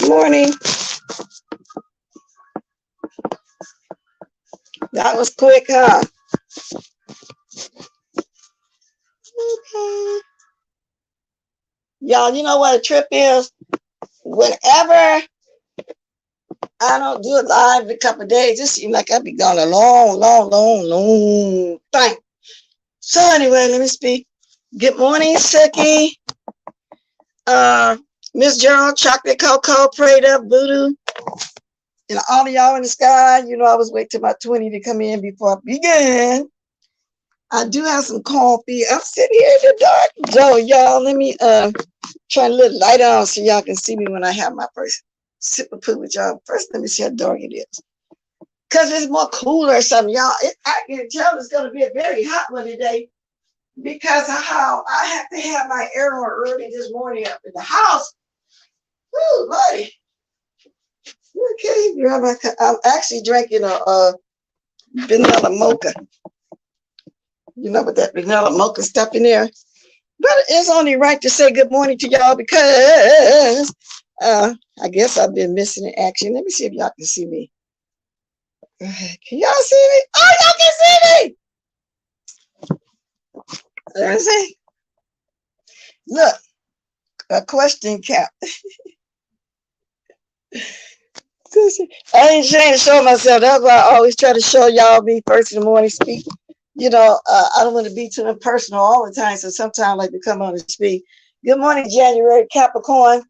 Morning. That was quick, huh? Okay. Y'all, you know what a trip is? Whenever I don't do it live in a couple of days, it seems like I'll be gone a long time. So anyway, let me speak. Good morning, Suki. Miss Gerald, Chocolate Cocoa, Prayed Up, Voodoo, and all of y'all in the sky. You know I was waiting till my 20 to come in before I began. I do have some coffee. I'm sitting here in the dark. So y'all, let me try to little light on so y'all can see me when I have my first sip of poo with y'all. First, let me see how dark it is. Because it's more cooler or something, y'all. I can tell it's going to be a very hot one today because of how I have to have my air on early this morning up in the house. Woo, buddy. Okay, I'm actually drinking a vanilla mocha. You know, with that vanilla mocha stuff in there. But it's only right to say good morning to y'all because I guess I've been missing in action. Let me see if y'all can see me. Can y'all see me? Oh, y'all can see me! Let me see. Look, a question cap. I ain't trying to show myself. That's why I always try to show y'all me first in the morning speak. You know, I don't want to be too impersonal all the time, so sometimes I like to come on and speak. Good morning, January Capricorn.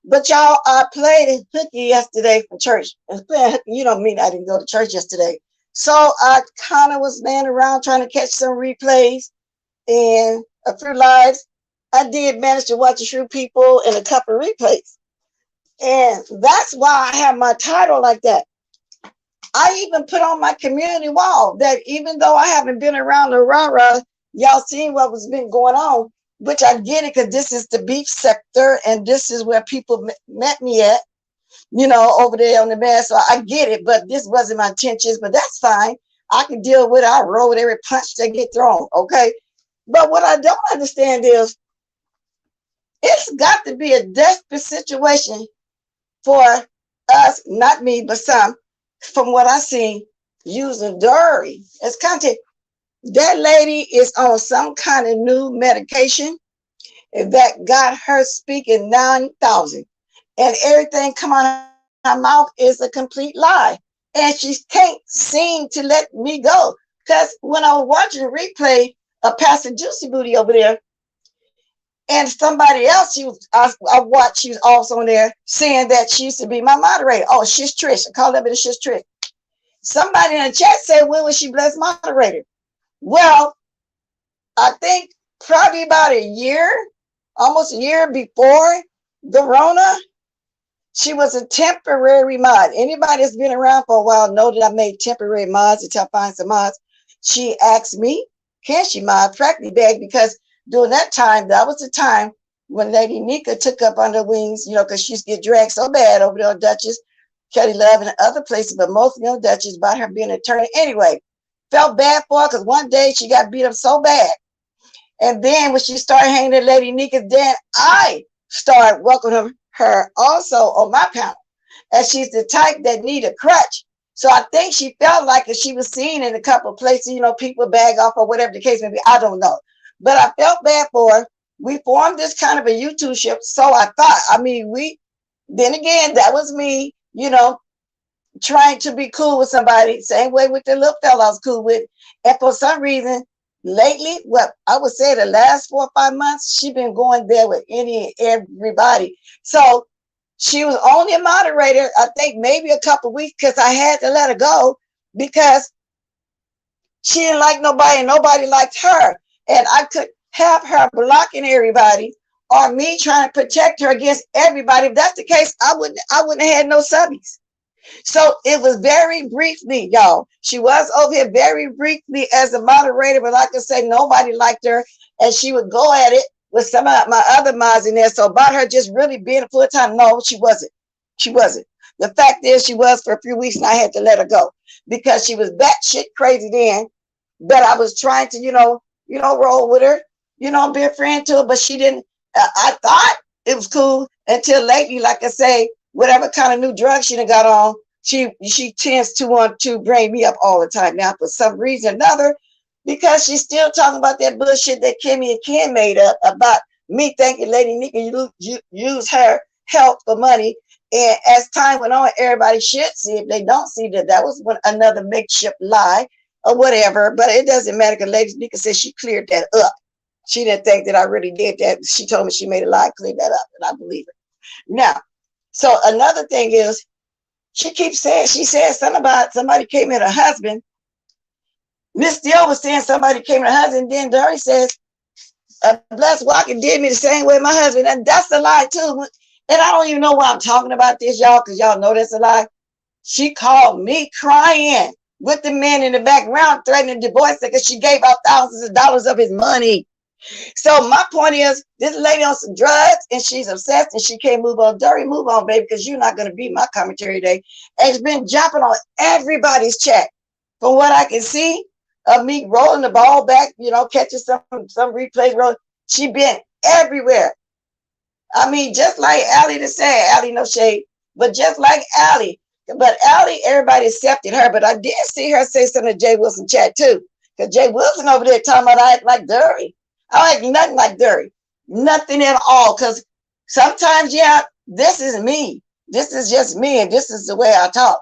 But y'all, I played hooky yesterday for church. You know me, I didn't go to church yesterday. So I kind of was laying around trying to catch some replays and a few lives. I did manage to watch a few people and a couple of replays. And that's why I have my title like that. I even put on my community wall that even though I haven't been around the rah-rah, y'all seen what was been going on, which I get it because this is the beef sector and this is where people met me at, you know, over there on the mass. So I get it, but this wasn't my intentions, but that's fine. I can deal with it. I roll with every punch that get thrown, okay? But what I don't understand is it's got to be a desperate situation for us, not me, but some, from what I see, using Dory as content. That lady is on some kind of new medication that got her speaking 9,000. And everything come on her mouth is a complete lie. And she can't seem to let me go. Because when I was watching the replay of Pastor Juicy Booty over there, and somebody else I watched, she was also on there saying that she used to be my moderator. Oh, Shish Trish. I call that a Shish Trish. Somebody in the chat said, when was she blessed moderator? Well, I think probably about a year, almost a year before the Rona, she was a temporary mod. Anybody that's been around for a while know that I made temporary mods until I find some mods. She asked me, can she mod Practically Bag? Because during that time, that was the time when Lady Nika took up under wings, you know, because she used to get dragged so bad over there on Duchess, Kelly Love, and other places, but mostly on Duchess about her being an attorney. Anyway, felt bad for her because one day she got beat up so bad. And then when she started hanging at Lady Nika, then I started welcoming her also on my panel. And she's the type that need a crutch. So I think she felt like if she was seen in a couple of places, you know, people bag off or whatever the case may be. I don't know. But I felt bad for her. We formed this kind of a YouTube ship. So I thought, then again, that was me, you know, trying to be cool with somebody, same way with the little fella I was cool with. And for some reason, lately, what I would say the last 4 or 5 months, she's been going there with any and everybody. So she was only a moderator, I think maybe a couple of weeks because I had to let her go because she didn't like nobody and nobody liked her. And I could have her blocking everybody or me trying to protect her against everybody. If that's the case, I wouldn't have had no subbies. So it was very briefly, y'all. She was over here very briefly as a moderator, but like I said, nobody liked her. And she would go at it with some of my other mods in there. So about her just really being a full-time, no, she wasn't. She wasn't. The fact is she was for a few weeks and I had to let her go because she was batshit crazy then. But I was trying to, you know, roll with her, you know, be a friend to her, but she didn't. I thought it was cool until lately, like I say, whatever kind of new drug she done got on, she tends to want to bring me up all the time. Now, for some reason or another, because she's still talking about that bullshit that Kimmy and Ken made up about me thinking Lady Nika use her health for money. And as time went on, everybody should see, if they don't see, that that was another makeshift lie or whatever. But it doesn't matter, because Lady Nika said she cleared that up. She didn't think that I really did that. She told me she made a lie, cleared that up, and I believe it. Now, so another thing is, she keeps saying, she said something about somebody came at her husband. Miss Steele was saying somebody came at her husband. Then Dory says, a blessed walker did me the same way my husband. And that's a lie too. And I don't even know why I'm talking about this, y'all, because y'all know that's a lie. She called me crying with the man in the background threatening to divorce her because she gave out thousands of dollars of his money. So my point is, this lady on some drugs and she's obsessed and she can't move on. Dory, move on, baby, because you're not going to beat my commentary today. And it's been jumping on everybody's chat. From what I can see of me rolling the ball back, you know, catching some replays rolling, she been everywhere. I mean, just like Allie to say, Allie no shade, but just like Allie. But Allie, everybody accepted her. But I did see her say something to Jay Wilson chat too. Because Jay Wilson over there talking about I act like Dory. I act nothing like Dory. Nothing at all. Because sometimes, yeah, this is me. This is just me. And this is the way I talk.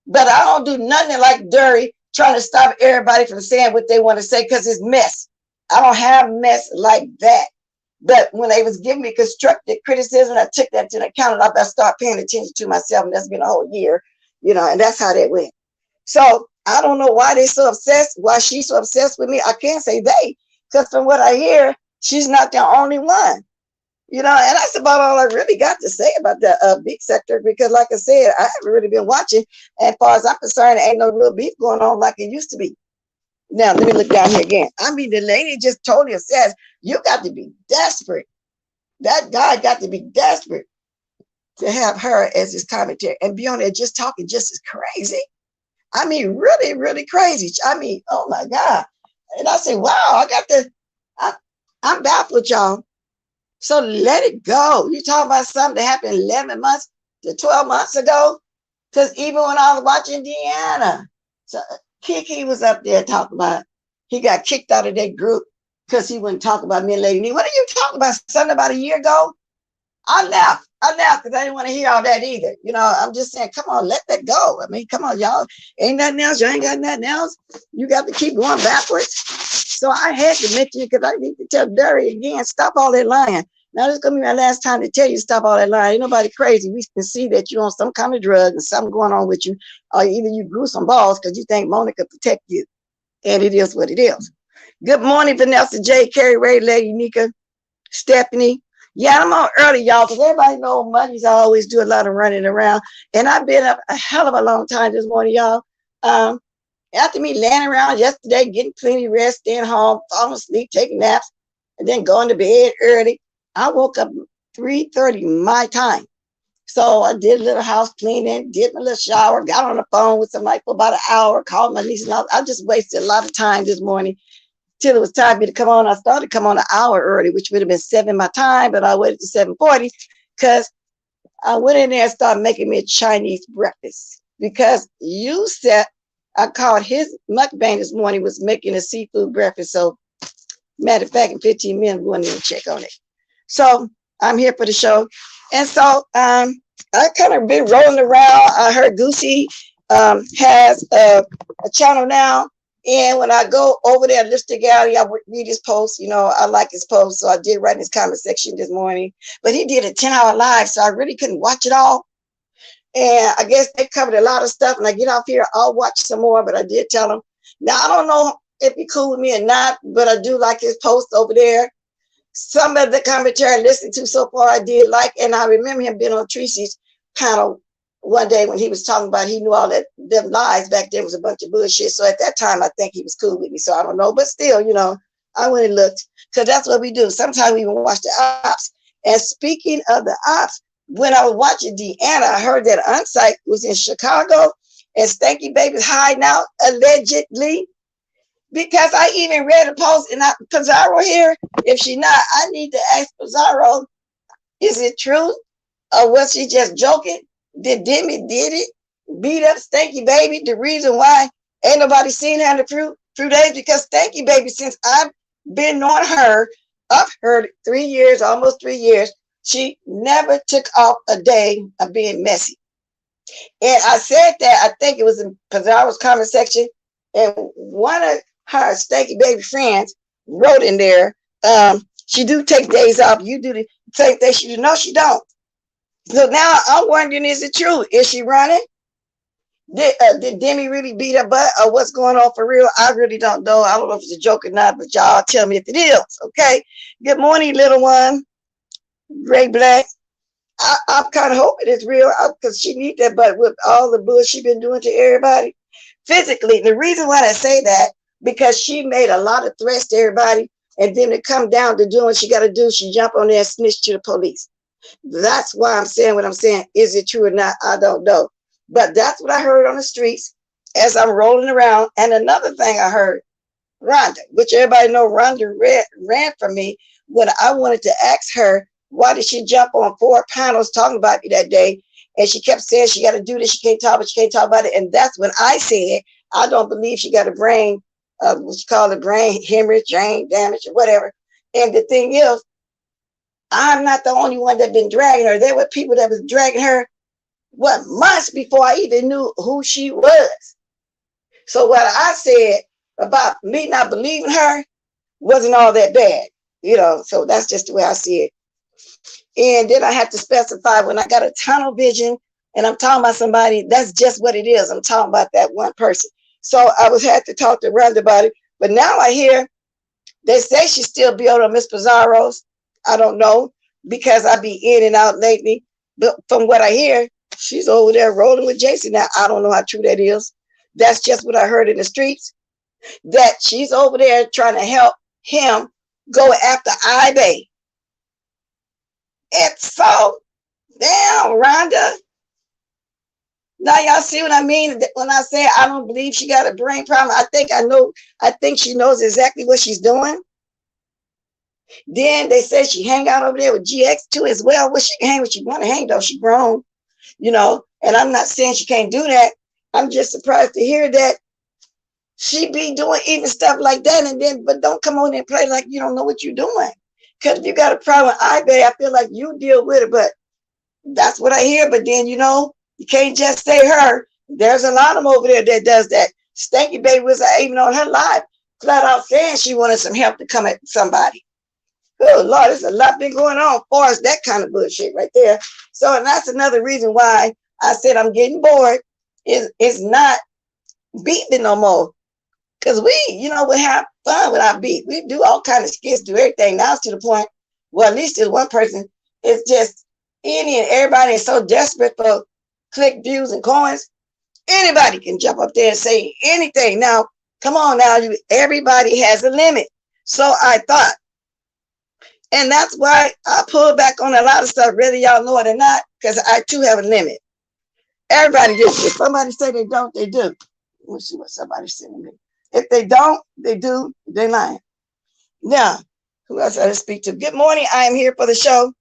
But I don't do nothing like Dory trying to stop everybody from saying what they want to say because it's mess. I don't have mess like that. But when they was giving me constructive criticism, I took that to account and I better start paying attention to myself. And that's been a whole year, you know, and that's how that went. So I don't know why they're so obsessed, why she's so obsessed with me. I can't say they, because from what I hear, she's not the only one. You know, and that's about all I really got to say about the beef sector, because like I said, I haven't really been watching. And as far as I'm concerned, there ain't no real beef going on like it used to be. Now, let me look down here again. I mean, the lady just totally says, you got to be desperate. That guy got to be desperate to have her as his commentary and be on there just talking just as crazy. I mean, really, really crazy. I mean, oh my God. And I say, wow, I'm baffled, y'all. So let it go. You talking about something that happened 11 months to 12 months ago? Because even when I was watching Deanna, so Kiki was up there talking about, he got kicked out of that group because he wouldn't talk about me and Lady Nee. What are you talking about? Something about a year ago? I left because I didn't want to hear all that either. You know, I'm just saying, come on, let that go. I mean, come on, y'all. Ain't nothing else. You ain't got nothing else. You got to keep going backwards. So I had to mention it because I need to tell Dory again, stop all that lying. Now, this is going to be my last time to tell you stop all that lying. Ain't nobody crazy. We can see that you're on some kind of drug and something going on with you. Or either you grew some balls because you think Monica protect you. And it is what it is. Good morning, Vanessa J, Carrie Ray, Lady Nika, Stephanie. Yeah, I'm on early, y'all, because everybody knows Mondays I always do a lot of running around. And I've been up a hell of a long time this morning, y'all. After me laying around yesterday, getting plenty of rest, staying home, falling asleep, taking naps, and then going to bed early, I woke up 3:30 my time. So I did a little house cleaning, did my little shower, got on the phone with somebody for about an hour, called my niece, and I just wasted a lot of time this morning till it was time for me to come on. I started to come on an hour early, which would have been 7 my time, but I waited to 7:40 because I went in there and started making me a Chinese breakfast. Because you said, I called his mukbang this morning was making a seafood breakfast. So matter of fact, in 15 minutes, I'm going in and check on it. So I'm here for the show. And so I kind of been rolling around. I heard Goosey has a channel now. And when I go over there, Lister Gallery, I read his post. You know, I like his post. So I did write in his comment section this morning. But he did a 10-hour live, so I really couldn't watch it all. And I guess they covered a lot of stuff. And I get off here, I'll watch some more. But I did tell him. Now, I don't know if he's cool with me or not, but I do like his post over there. Some of the commentary I listened to so far I did like, and I remember him being on Tracy's panel one day when he was talking about he knew all that them lies back then was a bunch of bullshit. So at that time, I think he was cool with me. So I don't know, but still, you know, I went and looked because that's what we do. Sometimes we even watch the ops. And speaking of the ops, when I was watching Deanna, I heard that Unsight was in Chicago and Stanky Baby's hiding out allegedly. Because I even read a post and Pizarro here, if she not, I need to ask Pizarro, is it true or was she just joking? Did Demi did it? Beat up Stanky Baby. The reason why ain't nobody seen her in the few days because Stanky Baby, since I've been on her, up her 3 years, almost 3 years, she never took off a day of being messy. And I said that, I think it was in Pizarro's comment section, and one of her Stanky Baby friends wrote in there, she do take days off. You do the same thing she do. No, she don't. So now I'm wondering, is it true? Is she running? Did Demi really beat her butt or what's going on for real? I really don't know. I don't know if it's a joke or not, but y'all tell me if it is, okay? Good morning, little one. Gray Black. I'm kind of hoping it's real because she needs that butt with all the bullshit she been doing to everybody. Physically, the reason why I say that, because she made a lot of threats to everybody, and then to come down to doing what she got to do, she jump on there and snitch to the police. That's why I'm saying what I'm saying. Is it true or not? I don't know. But that's what I heard on the streets as I'm rolling around. And another thing I heard, Rhonda, which everybody know Rhonda ran from me when I wanted to ask her, why did she jump on 4 panels talking about me that day? And she kept saying she got to do this, she can't talk, but she can't talk about it. And that's when I said, I don't believe she got a brain, what you call it, brain hemorrhage, brain damage, or whatever. And the thing is, I'm not the only one that been dragging her. There were people that was dragging her, what, months before I even knew who she was. So what I said about me not believing her wasn't all that bad, you know. So that's just the way I see it. And then I have to specify when I got a tunnel vision and I'm talking about somebody, that's just what it is. I'm talking about that one person. So I had to talk to Rhonda about it. But now I hear they say she still built on Miss Pizarro's. I don't know because I be in and out lately. But from what I hear, she's over there rolling with Jason. Now, I don't know how true that is. That's just what I heard in the streets, that she's over there trying to help him go after eBay. It's so, damn, Rhonda. Now y'all see what I mean when I say I don't believe she got a brain problem. I think she knows exactly what she's doing. Then they say she hang out over there with GX2 as well. Well, she can hang what she want to hang though. She grown, you know, and I'm not saying she can't do that. I'm just surprised to hear that she be doing even stuff like that, and then but don't come on and play like you don't know what you're doing. Because if you got a problem with eBay, I feel like you deal with it, but that's what I hear. But then, you know, you can't just say her. There's a lot of them over there that does that. Stanky Baby was even on her live, flat out saying she wanted some help to come at somebody. Oh, Lord, there's a lot been going on for us, that kind of bullshit right there. So, and that's another reason why I said I'm getting bored. It's not beating no more. Because we, you know, we have fun with our beat. We do all kind of skits, do everything. Now it's to the point, well, at least there's one person, it's just any and everybody is so desperate for click views and coins. Anybody can jump up there and say anything. Now, come on now, everybody has a limit. So I thought, and that's why I pulled back on a lot of stuff, whether y'all know it or not, because I too have a limit. Everybody gets it. Somebody say they don't, they do. Let's see what somebody said to me. If they don't, they do, they're lying. Now, who else I to speak to? Good morning, I am here for the show.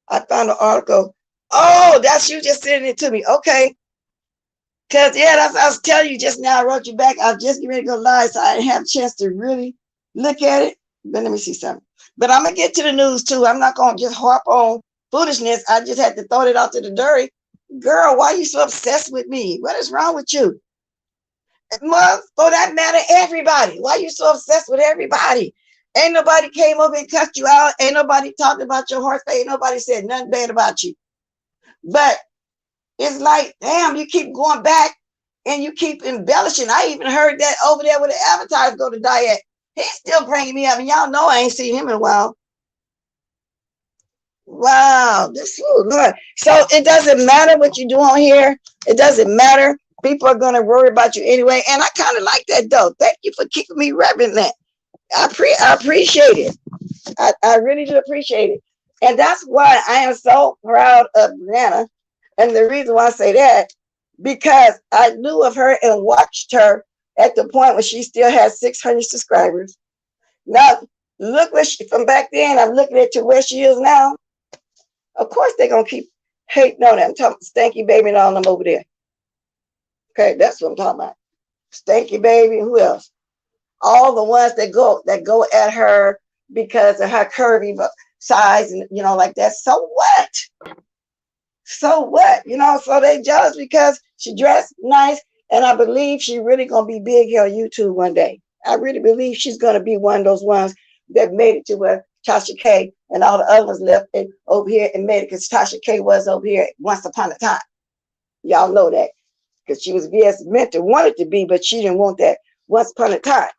I found an article. Oh, that's you just sending it to me. Okay. Because, yeah, that's I was telling you just now. I wrote you back. I was just getting ready to go live, so I didn't have a chance to really look at it. But let me see something. But I'm going to get to the news, too. I'm not going to just harp on foolishness. I just had to throw it out to the Dory. Girl, why are you so obsessed with me? What is wrong with you? Well, for that matter, everybody. Why are you so obsessed with everybody? Ain't nobody came over and cut you out. Ain't nobody talked about your horse. Ain't nobody said nothing bad about you. But it's like, damn, you keep going back and you keep embellishing. I even heard that over there with the advertiser go to Diet. He's still bringing me up. And y'all know I ain't seen him in a while. Wow. Lord. So it doesn't matter what you do on here. It doesn't matter. People are going to worry about you anyway. And I kind of like that, though. Thank you for keeping me reverent. I appreciate it. I really do appreciate it. And that's why I am so proud of Brianna. And the reason why I say that, because I knew of her and watched her at the point when she still had 600 subscribers. Now, look where she, from back then, I'm looking at to where she is now. Of course, they're going to keep Hating on that. I'm talking Stanky Baby and all them over there. Okay, that's what I'm talking about. Stanky Baby, who else? All the ones that go at her because of her curvy size and like that. So what? So what? So they jealous because she dressed nice, and I believe she really gonna be big here on YouTube one day. I really believe she's gonna be one of those ones that made it to where Tasha K and all the other ones left it over here and made it because Tasha K was over here once upon a time. Y'all know that because she was VS mentor, wanted to be, but she didn't want that once upon a time.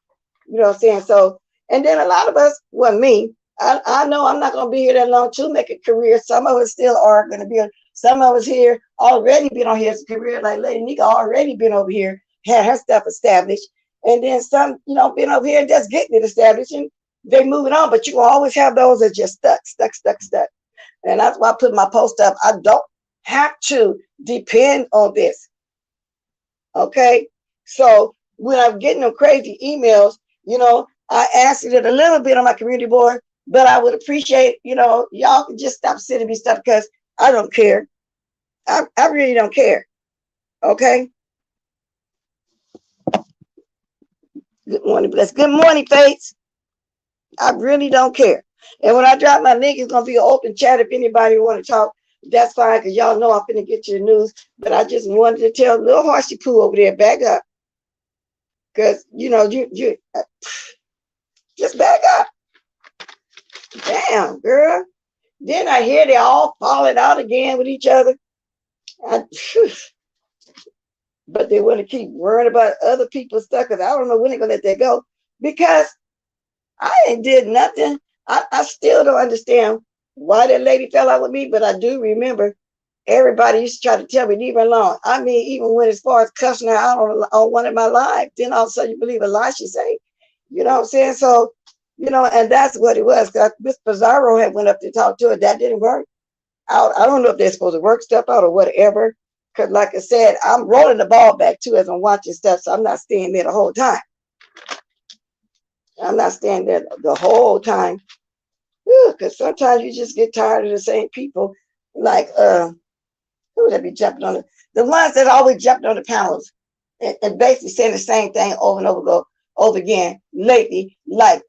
You know what I'm saying? So, and then a lot of us, well, me, I know I'm not going to be here that long to make a career. Some of us still are going to be, some of us here already been on here as a career, like Lady Nika already been over here, had her stuff established. And then some, been over here and just getting it established and they moving on. But you will always have those that just stuck. And that's why I put my post up. I don't have to depend on this. Okay? So when I'm getting them crazy emails, I answered it a little bit on my community board, but I would appreciate, y'all can just stop sending me stuff because I don't care. I really don't care. Okay. Good morning, bless. Good morning, Faith. I really don't care. And when I drop my link, it's gonna be an open chat if anybody want to talk. That's fine, because y'all know I'm finna get you the news. But I just wanted to tell little horsey poo over there, back up. Because you just back up. Damn, girl. Then I hear they all falling out again with each other. But they want to keep worrying about other people's stuff because I don't know when they're going to let that go. Because I ain't did nothing. I still don't understand why that lady fell out with me, but I do remember everybody used to try to tell me, leave her alone. I mean, even when as far as cussing her out on one of my lives, then all of a sudden you believe a lie she say. You know what I'm saying? So, and that's what it was. Miss Pizarro had went up to talk to her. That didn't work out. I don't know if they're supposed to work stuff out or whatever. Because like I said, I'm rolling the ball back too as I'm watching stuff. So I'm not staying there the whole time. I'm not staying there the whole time. Because sometimes you just get tired of the same people. Like, who would that be jumping on the ones that always jumped on the panels and basically saying the same thing over and over again lately, like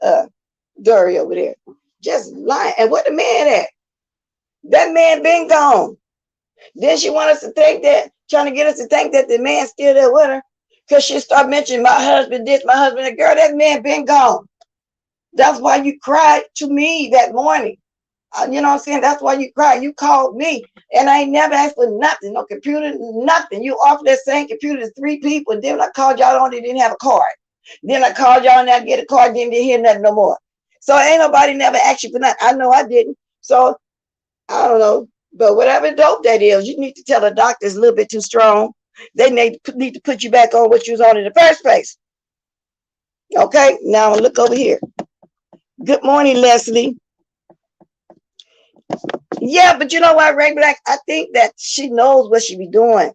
Dory over there. Just lying. And what the man at? That man been gone. Then she want us to think that, trying to get us to think that the man's still there with her. Because she start mentioning my husband this, my husband that. Girl, that man been gone. That's why you cried to me that morning. You know what I'm saying? That's why you cried. You called me. And I ain't never asked for nothing. No computer, nothing. You offered that same computer to 3 people. And then when I called y'all on, they didn't have a card. Then I called y'all and I get a card, didn't hear nothing no more. So ain't nobody never asked you for nothing. I know I didn't. So I don't know. But whatever dope that is, you need to tell the doctor it's a little bit too strong. They need to put you back on what you was on in the first place. Okay, now look over here. Good morning, Leslie. Yeah, but you know what, Ray Black? I think that she knows what she be doing.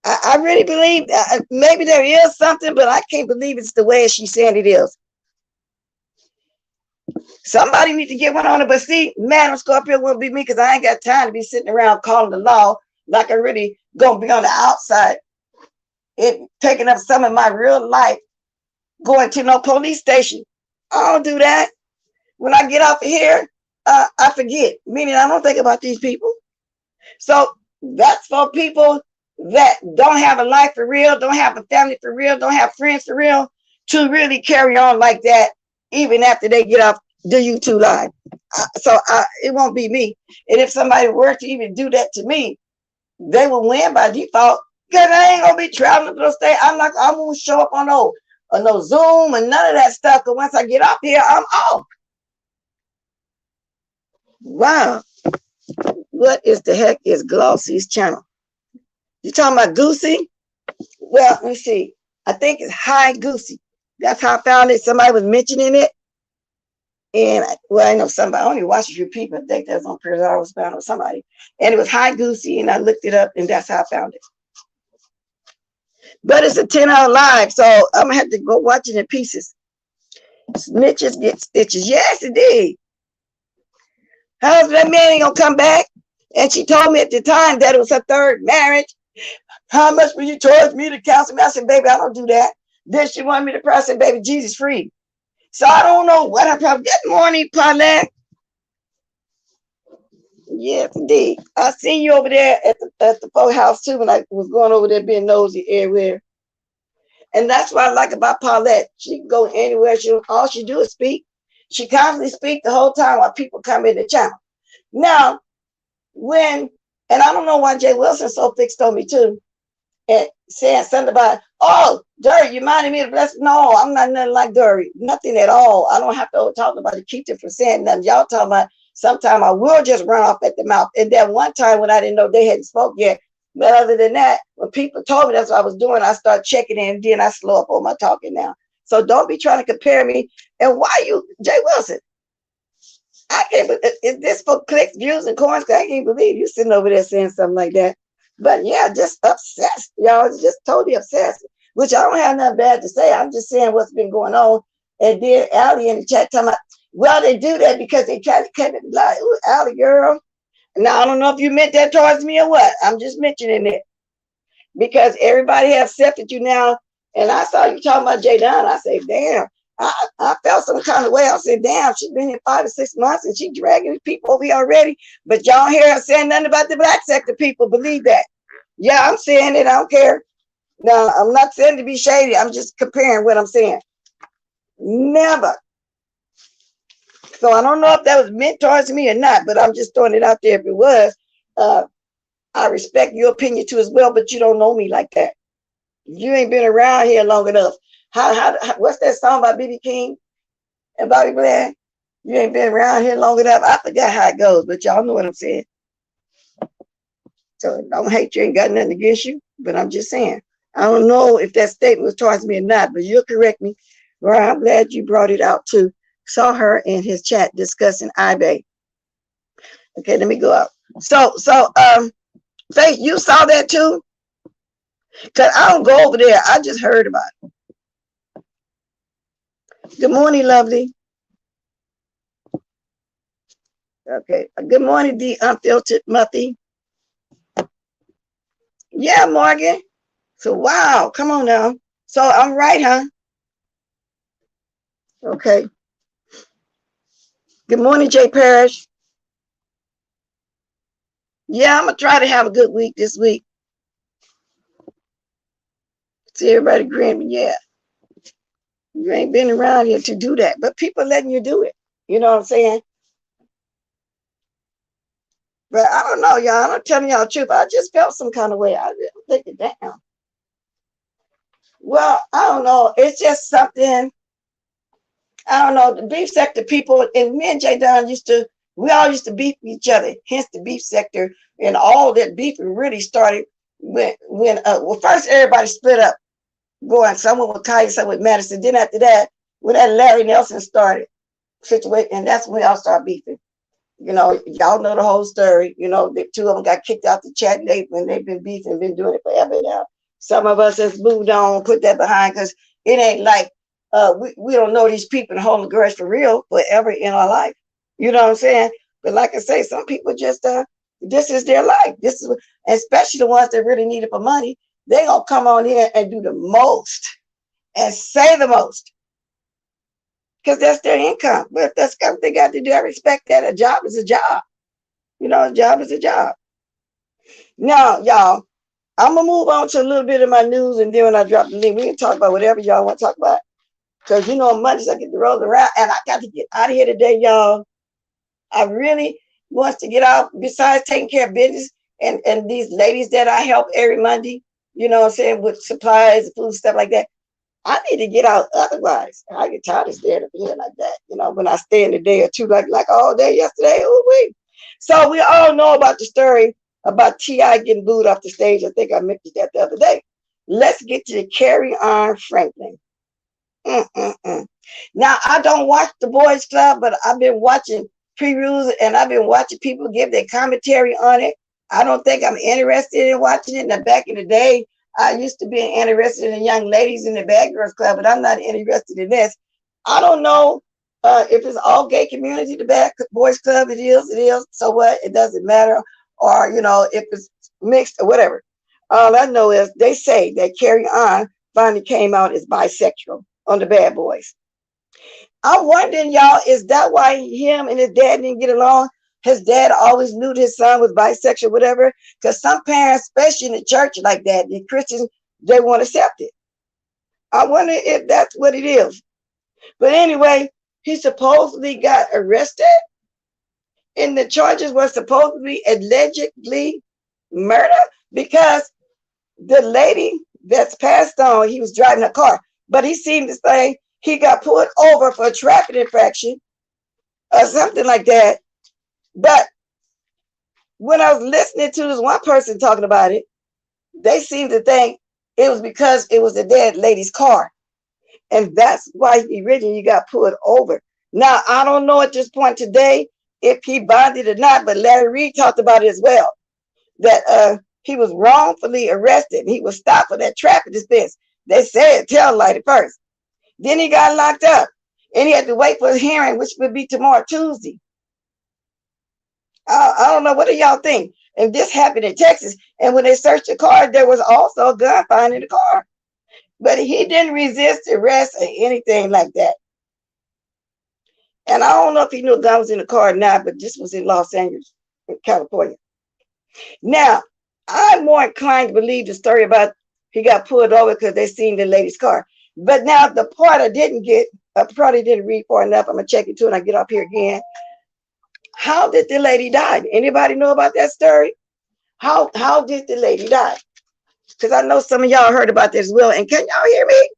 I really believe that maybe there is something, but I can't believe it's the way she's saying it is. Somebody need to get one on it. But see, Madam Scorpio won't be me because I ain't got time to be sitting around calling the law like I really gonna be on the outside. It taking up some of my real life, going to no police station. I don't do that. When I get off of here, I forget. Meaning I don't think about these people. So that's for people that don't have a life for real, don't have a family for real, don't have friends for real, to really carry on like that, even after they get off the YouTube live. It won't be me. And if somebody were to even do that to me, they will win by default because I ain't gonna be traveling to the state. I won't show up on no Zoom and none of that stuff. Because once I get up here, I'm off. Wow. What is the heck is Glossy's channel? You talking about Goosey? Well, let me see. I think it's Hi Goosey. That's how I found it. Somebody was mentioning it. And I know somebody, I only watched a few people. I think that's on Prayers I was found with somebody. And it was Hi Goosey, and I looked it up, and that's how I found it. But it's a 10-hour live, so I'm gonna have to go watch it in pieces. Snitches get stitches. Yes, it did. How's that man ain't gonna come back? And she told me at the time that it was her third marriage. How much will you charge me to counsel me? I said, baby, I don't do that. Then she wanted me to pray. I said, baby, Jesus free. So I don't know what I'm probably. Good morning, Paulette. Yes, indeed. I seen you over there at the folk house too when I was going over there being nosy everywhere. And that's what I like about Paulette. She can go anywhere. All she do is speak. She constantly speak the whole time while people come in the channel. Now, and I don't know why Jay Wilson's so fixed on me too, and saying something about, oh, Dory, you reminded me of blessing. No, I'm not nothing like Dory. Nothing at all. I don't have to talk about it, keep it from saying nothing. Y'all talking about sometime I will just run off at the mouth. And then one time when I didn't know they hadn't spoke yet. But other than that, when people told me that's what I was doing, I started checking in, and then I slow up on my talking now. So don't be trying to compare me. And why you, Jay Wilson? I can't, is this for clicks, views, and coins? I can't believe you sitting over there saying something like that. But yeah, just obsessed. Y'all, it's just totally obsessed, which I don't have nothing bad to say. I'm just saying what's been going on. And then Allie in the chat talking about, well, they do that because they try to cut it. Like, ooh, Allie, girl. Now, I don't know if you meant that towards me or what. I'm just mentioning it because everybody has accepted you now. And I saw you talking about Jay Dunn. I said, damn. I felt some kind of way. I said, damn, she's been here 5 to 6 months and she dragging people over here already. But y'all hear her saying nothing about the black sector people. Believe that. Yeah, I'm saying it. I don't care. Now, I'm not saying to be shady. I'm just comparing what I'm saying. Never. So I don't know if that was meant towards me or not, but I'm just throwing it out there if it was. I respect your opinion too as well, but you don't know me like that. You ain't been around here long enough. What's that song by B.B. King and Bobby Blair? You ain't been around here long enough. I forgot how it goes, but y'all know what I'm saying. So don't hate you, ain't got nothing against you, but I'm just saying. I don't know if that statement was towards me or not, but you'll correct me. Well, I'm glad you brought it out too. Saw her in his chat discussing eBay. Okay, let me go out. So Faith, you saw that too? Because I don't go over there. I just heard about it. Good morning, lovely. Okay. Good morning, the unfiltered Muffy. Yeah, Morgan. So, wow. Come on now. So, I'm right, huh? Okay. Good morning, Jay Parrish. Yeah, I'm going to try to have a good week this week. See everybody agreeing. Yeah. You ain't been around here to do that, but people letting you do it. You know what I'm saying? But I don't know, y'all. I'm telling y'all the truth. I just felt some kind of way. I'm thinking, damn. Well, I don't know. It's just something. I don't know. The beef sector people and me and Jay Dunn we all used to beef each other. Hence the beef sector and all that beefing really started when first everybody split up, going someone with Kyle, someone with Madison. Then after that, when that Larry Nelson started situation, and that's when we all started beefing. You know, y'all know the whole story. You know, the two of them got kicked out the chat when they've been beefing, been doing it forever now. Some of us has moved on, put that behind, because it ain't like we don't know these people and hold the grudge for real forever in our life. You know what I'm saying? But like I say, some people just this is their life. This is, especially the ones that really need it for money. They gonna come on here and do the most and say the most, because that's their income. But if that's what they got to do, I respect that. A job is a job. You know, a job is a job. Now, y'all, I'm going to move on to a little bit of my news, and then when I drop the link, we can talk about whatever y'all want to talk about. Because, you know, Mondays I get to roll around, and I got to get out of here today, y'all. I really want to get out, besides taking care of business, and these ladies that I help every Monday, you know what I'm saying, with supplies, food, stuff like that. I need to get out otherwise. I get tired of staying up here like that. You know, when I stay in a day or two, like all day yesterday. Oh, wait. So we all know about the story about T.I. getting booed off the stage. I think I mentioned that the other day. Let's get to the Kerrion Franklin. Now, I don't watch the Boys Club, but I've been watching previews and I've been watching people give their commentary on it. I don't think I'm interested in watching it. Now, back in the day, I used to be interested in young ladies in the Bad Girls Club, but I'm not interested in this. I don't know if it's all gay community, the Bad Boys Club. It is. So what? It doesn't matter. or, you know, if it's mixed or whatever. All I know is they say that Kerrion finally came out as bisexual on the Bad Boys. I'm wondering, y'all, is that why him and his dad didn't get along? His dad always knew his son was bisexual, whatever. Because some parents, especially in the church like that, the Christians, they won't accept it. I wonder if that's what it is. But anyway, he supposedly got arrested, and the charges were supposedly allegedly murder because the lady that's passed on, he was driving a car, but he seemed to say he got pulled over for a traffic infraction or something like that. But when I was listening to this one person talking about it, they seemed to think it was because it was the dead lady's car. And that's why he originally got pulled over. Now, I don't know at this point today if he bonded or not, but Larry Reed talked about it as well, that he was wrongfully arrested. He was stopped for that traffic offense. They said tail light at first. Then he got locked up, and he had to wait for his hearing, which would be tomorrow, Tuesday. I don't know. What do y'all think? And this happened in Texas. And when they searched the car, there was also a gun found in the car. But he didn't resist arrest or anything like that. And I don't know if he knew a gun was in the car or not, but this was in Los Angeles, California. Now, I'm more inclined to believe the story about he got pulled over because they seen the lady's car. But now the part I didn't get, I probably didn't read far enough. I'm going to check it too when I get up here again. How did the lady die? Anybody know about that story? How did the lady die? Because I know some of y'all heard about this as well. And can y'all hear me?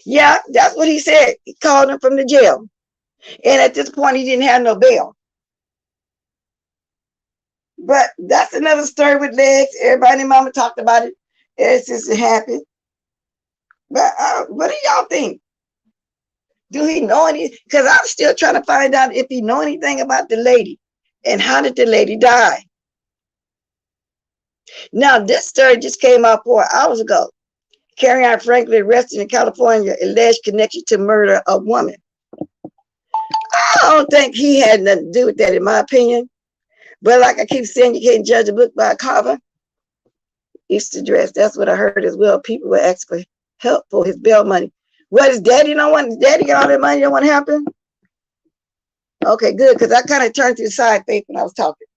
Yeah, that's what he said. He called him from the jail. And at this point, he didn't have no bail. But that's another story with legs. Everybody and mama talked about it ever since it happened. But what do y'all think? Do he know any? Because I'm still trying to find out if he know anything about the lady and how did the lady die. Now, this story just came out 4 hours ago. Kirk Franklin arrested in California, alleged connection to murder of woman. I don't think he had nothing to do with that, in my opinion. But like I keep saying, you can't judge a book by a cover. Easter dress. That's what I heard as well. People were asking for help for his bail money. What, his daddy don't want? His daddy got all that money? Don't want to happen? Okay, good. Because I kind of turned to the side, Faith, when I was talking.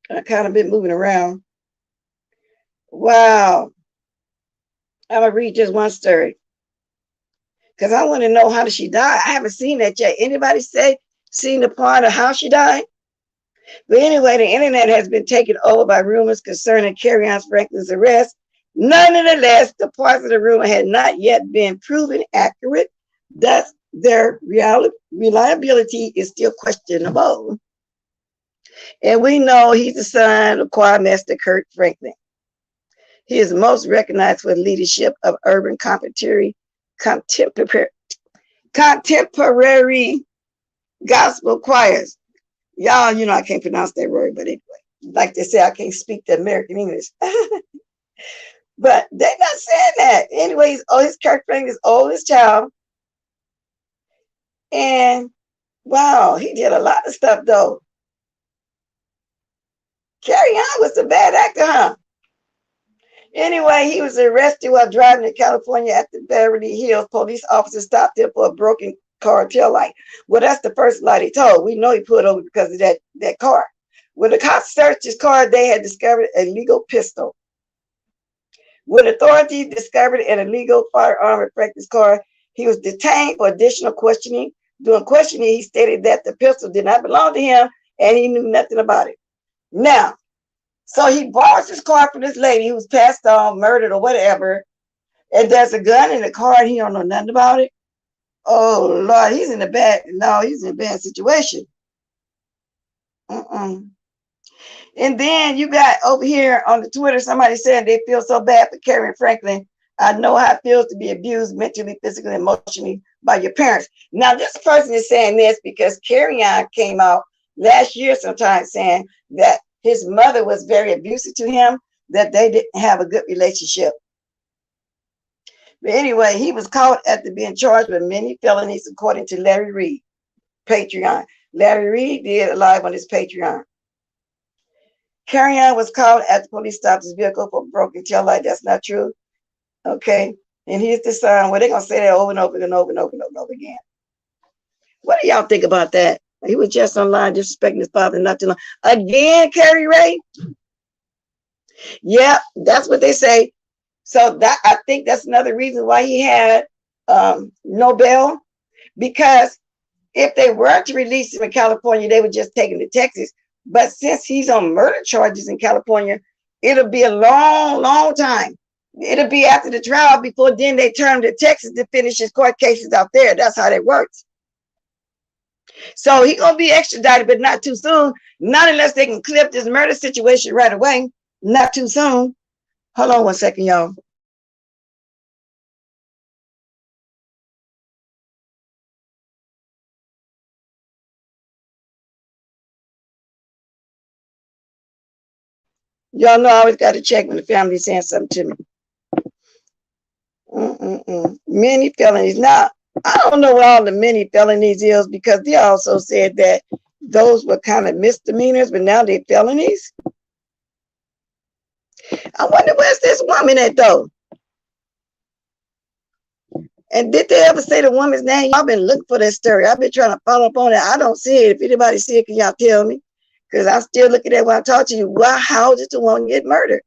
I kind of been moving around. Wow. I'm going to read just one story. Because I want to know, how did she die? I haven't seen that yet. Anybody seen the part of how she died? But anyway, the internet has been taken over by rumors concerning Kirk Franklin's arrest. Nonetheless, the parts of the rumor had not yet been proven accurate. Thus, their reliability is still questionable. And we know he's the son of choir master Kirk Franklin. He is most recognized for the leadership of urban contemporary gospel choirs. Y'all, you know, I can't pronounce that word, but anyway, like they say, I can't speak the American English. But they're not saying that. Anyways, his Kirk Franklin's oldest child. And wow, he did a lot of stuff though. Kerrion was a bad actor, huh? Anyway, he was arrested while driving to California at the Beverly Hills. Police officers stopped him for a broken car tail light. Well, that's the first lie he told. We know he pulled over because of that car. When the cops searched his car, they had discovered a legal pistol. When authorities discovered an illegal firearm in Franklin's car, he was detained for additional questioning. During questioning, he stated that the pistol did not belong to him and he knew nothing about it. Now, so he borrows his car from this lady who was passed on, murdered, or whatever, and there's a gun in the car and he don't know nothing about it. Oh Lord, he's in a bad situation. And then you got over here on the Twitter, somebody said they feel so bad for Kerrion Franklin. I know how it feels to be abused mentally, physically, emotionally by your parents. Now, this person is saying this because Kerrion came out last year sometime saying that his mother was very abusive to him, that they didn't have a good relationship. But anyway, he was caught after being charged with many felonies, according to Larry Reed, Patreon. Larry Reed did live on his Patreon. Kerrion was called after police stopped his vehicle for broken tail light. That's not true. Okay. And here's the sign. Well, they're going to say that over and over and over and over and over again. What do y'all think about that? He was just online disrespecting his father not too long. Again, Carrie Ray? Yeah, that's what they say. So that I think that's another reason why he had no bail. Because if they were to release him in California, they would just take him to Texas. But since he's on murder charges in California, it'll be a long, long time. It'll be after the trial before then they turn him to Texas to finish his court cases out there. That's how that works. So he's going to be extradited, but not too soon. Not unless they can clip this murder situation right away. Not too soon. Hold on one second, y'all. Y'all know I always got to check when the family's saying something to me. Many felonies. Now, I don't know what all the many felonies is because they also said that those were kind of misdemeanors, but now they're felonies. I wonder where's this woman at though? And did they ever say the woman's name? I've been looking for that story. I've been trying to follow up on it. I don't see it. If anybody see it, can y'all tell me? Because I'm still looking at when I talk to you. Well, how did the woman get murdered?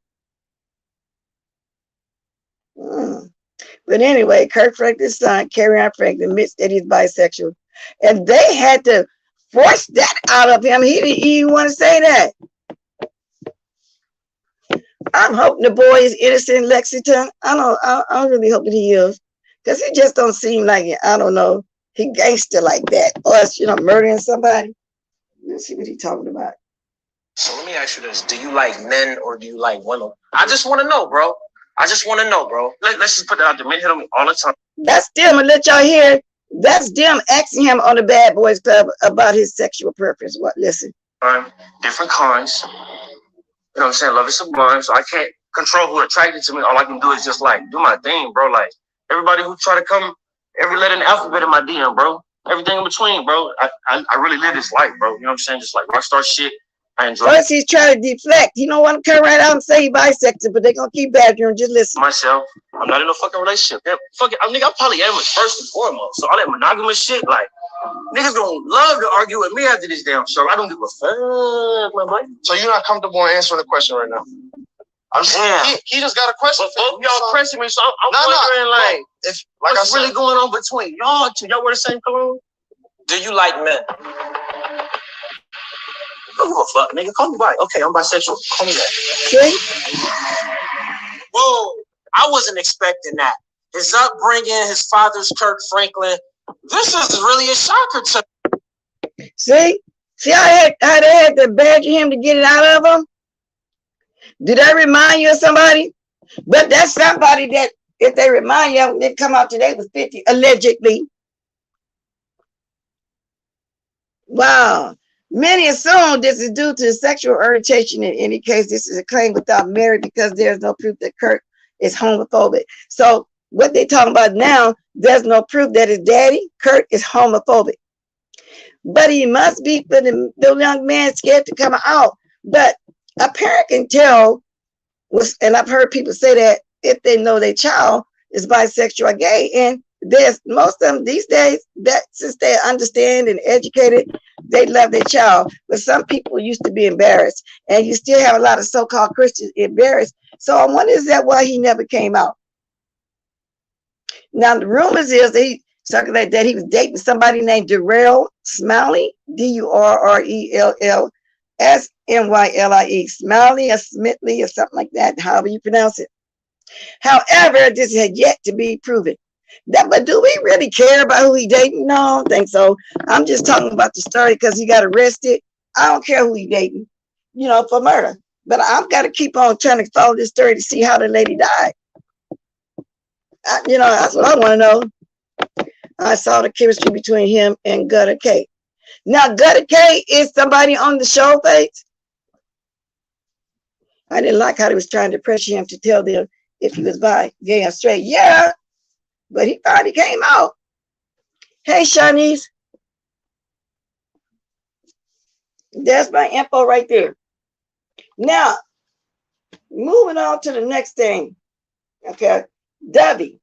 But anyway, Kirk Franklin's son, Kerrion Franklin, admits that he's bisexual. And they had to force that out of him. He didn't even want to say that. I'm hoping the boy is innocent in Lexington. I really hope that he is. Because he just don't seem like it. I don't know. He gangster like that. Or else, murdering somebody. Let's see what he's talking about. So let me ask you this. Do you like men or do you like women? I just want to know, bro. I just want to know, bro. Let's just put that out there. Men hit him all the time. That's them. And let y'all hear. That's them asking him on the Bad Boys Club about his sexual preference. What? Listen. Different kinds. You know what I'm saying? Love is sublime. So I can't control who attracted to me. All I can do is just like do my thing, bro. Like everybody who try to come, every letter in the alphabet in my DM, bro. Everything in between, bro. I really live this life, bro. You know what I'm saying? Just like rockstar shit. I enjoy First, he's trying to deflect. He don't want to come right out and say he's bisexual, but they're going to keep badgering. Just listen. Myself, I'm not in a fucking relationship. Yeah, fuck it. I'm polyamorous first and foremost. So all that monogamous shit, like, niggas gonna love to argue with me after this damn show. I don't give a fuck, my boy. So you're not comfortable answering the question right now? I'm saying he just got a question. Well, y'all pressing me, so I'm wondering, like, what's really going on between y'all two? Y'all wear the same cologne? Do you like men? Don't give a fuck, nigga. Call me bi. Okay, I'm bisexual. Call me that. See? Whoa, I wasn't expecting that. His upbringing, his father's Kirk Franklin. This is really a shocker to me. See how they had to badger him to get it out of him? Did that remind you of somebody? But that's somebody that, if they remind you, they come out today with 50, allegedly. Wow. Many assume this is due to sexual orientation. In any case, this is a claim without merit because there's no proof that Kirk is homophobic. So what they're talking about now, there's no proof that his daddy, Kirk, is homophobic. But he must be for the young man scared to come out. But a parent can tell, and I've heard people say that if they know their child is bisexual or gay, and there's most of them these days that since they understand and educated, they love their child. But some people used to be embarrassed, and you still have a lot of so-called Christians embarrassed. So I wonder, is that why he never came out? Now the rumors is that he circulated that he was dating somebody named Durrell Smiley, DURRELLSMYLIE, Smiley or Smithley or something like that, however you pronounce it. However, this had yet to be proven. But do we really care about who he dating? No, I don't think so. I'm just talking about the story because he got arrested. I don't care who he dating, for murder. But I've got to keep on trying to follow this story to see how the lady died. That's what I want to know. I saw the chemistry between him and Gutter K. Now, Gutter K is somebody on the show, Faith. I didn't like how he was trying to pressure him to tell them if he was bi, gay, or straight. Yeah, but he finally came out. Hey, Shanice. That's my info right there. Now, moving on to the next thing. Okay, Debbie.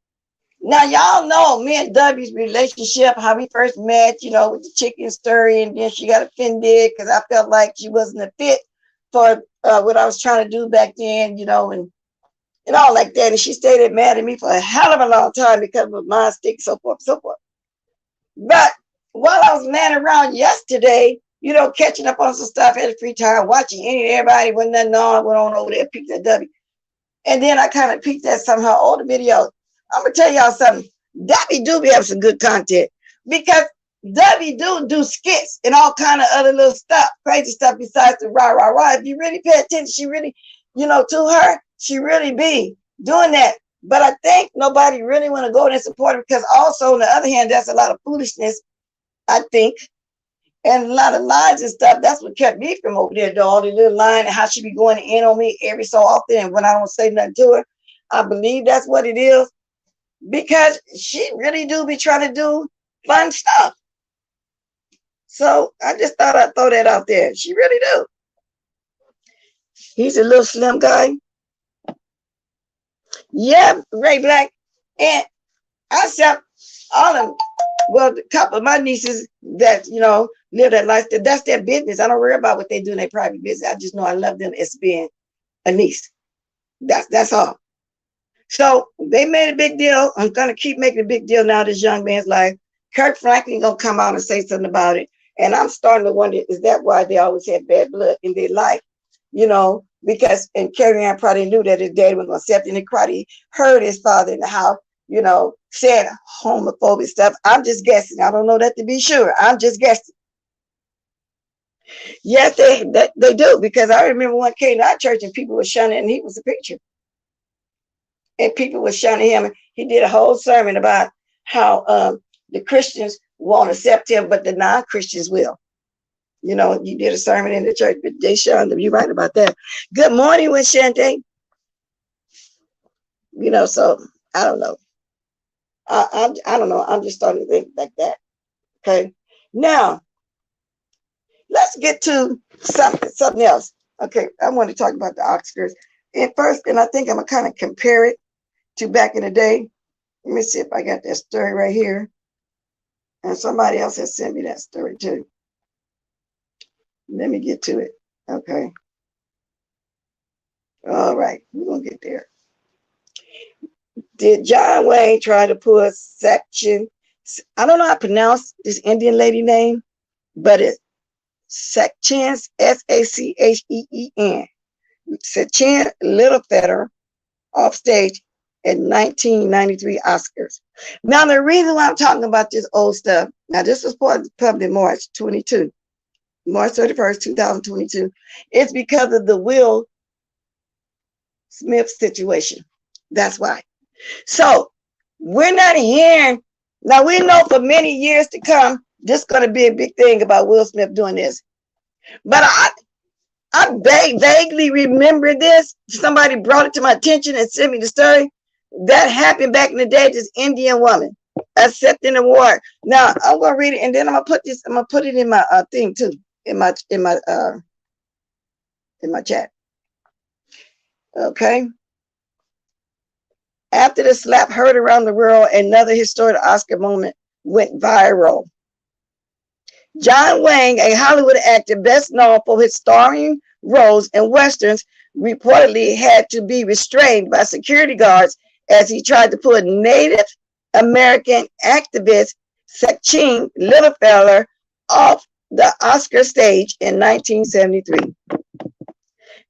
Now, y'all know me and Debbie's relationship, how we first met, you know, with the chicken story, and then she got offended because I felt like she wasn't a fit for what I was trying to do back then, you know, and all like that. And she stayed mad at me for a hell of a long time because of my stick, so forth, so forth. But while I was mad around yesterday, you know, catching up on some stuff at the free time, watching any and everybody when nothing on, went on over there, peeked at W. And then I kind of peeked at some of her older videos. I'm gonna tell y'all something. Debbie do be have some good content because Debbie do skits and all kind of other little stuff, crazy stuff besides the rah rah rah. If you really pay attention, she really, you know, to her, she really be doing that. But I think nobody really want to go there and support her because also on the other hand, that's a lot of foolishness, I think, and a lot of lies and stuff. That's what kept me from over there, though. All the little line and how she be going in on me every so often, and when I don't say nothing to her, I believe that's what it is. Because she really do be trying to do fun stuff. So I just thought I'd throw that out there. She really do. He's a little slim guy. Yeah, Ray Black. And I said all of them. Well, a couple of my nieces that, you know, live that lifestyle, that's their business. I don't worry about what they do in their private business. I just know I love them as being a niece. That's all. So they made a big deal. I'm gonna keep making a big deal now. This young man's life. Kirk Franklin gonna come out and say something about it. And I'm starting to wonder, is that why they always had bad blood in their life? You know, because and Kerrion probably knew that his daddy was gonna accept it, and he probably heard his father in the house, you know, said homophobic stuff. I'm just guessing. I don't know that to be sure. I'm just guessing. Yes, they do, because I remember one came to our church and people were shunning, and he was a preacher. And people were shunning him. He did a whole sermon about how the Christians won't accept him, but the non-Christians will. You know, you did a sermon in the church, but they shunned him. You're right about that. Good morning, Winshante. You know, so I don't know. I don't know. I'm just starting to think like that. Okay. Now, let's get to something else. Okay, I want to talk about the Oscars. And first, and I think I'm gonna kind of compare it to back in the day. Let me see if I got that story right here. And somebody else has sent me that story too. Let me get to it. Okay. All right, we're gonna get there. Did John Wayne try to pull section? I don't know how to pronounce this Indian lady name, but it's Sachin, Sacheen. Sachin Littlefeather off stage at 1993 Oscars. Now, the reason why I'm talking about this old stuff, now this was published March 31st, 2022, it's because of the Will Smith situation. That's why. So we're not hearing, now we know for many years to come, this is going to be a big thing about Will Smith doing this. But I vaguely remember this. Somebody brought it to my attention and sent me the story. That happened back in the day, this Indian woman accepting an award. Now I'm gonna read it and then I'm gonna put it in my thing too, in my chat. Okay. After the slap heard around the world, another historic Oscar moment went viral. John Wayne, a Hollywood actor best known for his starring roles in westerns, reportedly had to be restrained by security guards as he tried to pull Native American activist Sachin Littlefeather off the Oscar stage in 1973.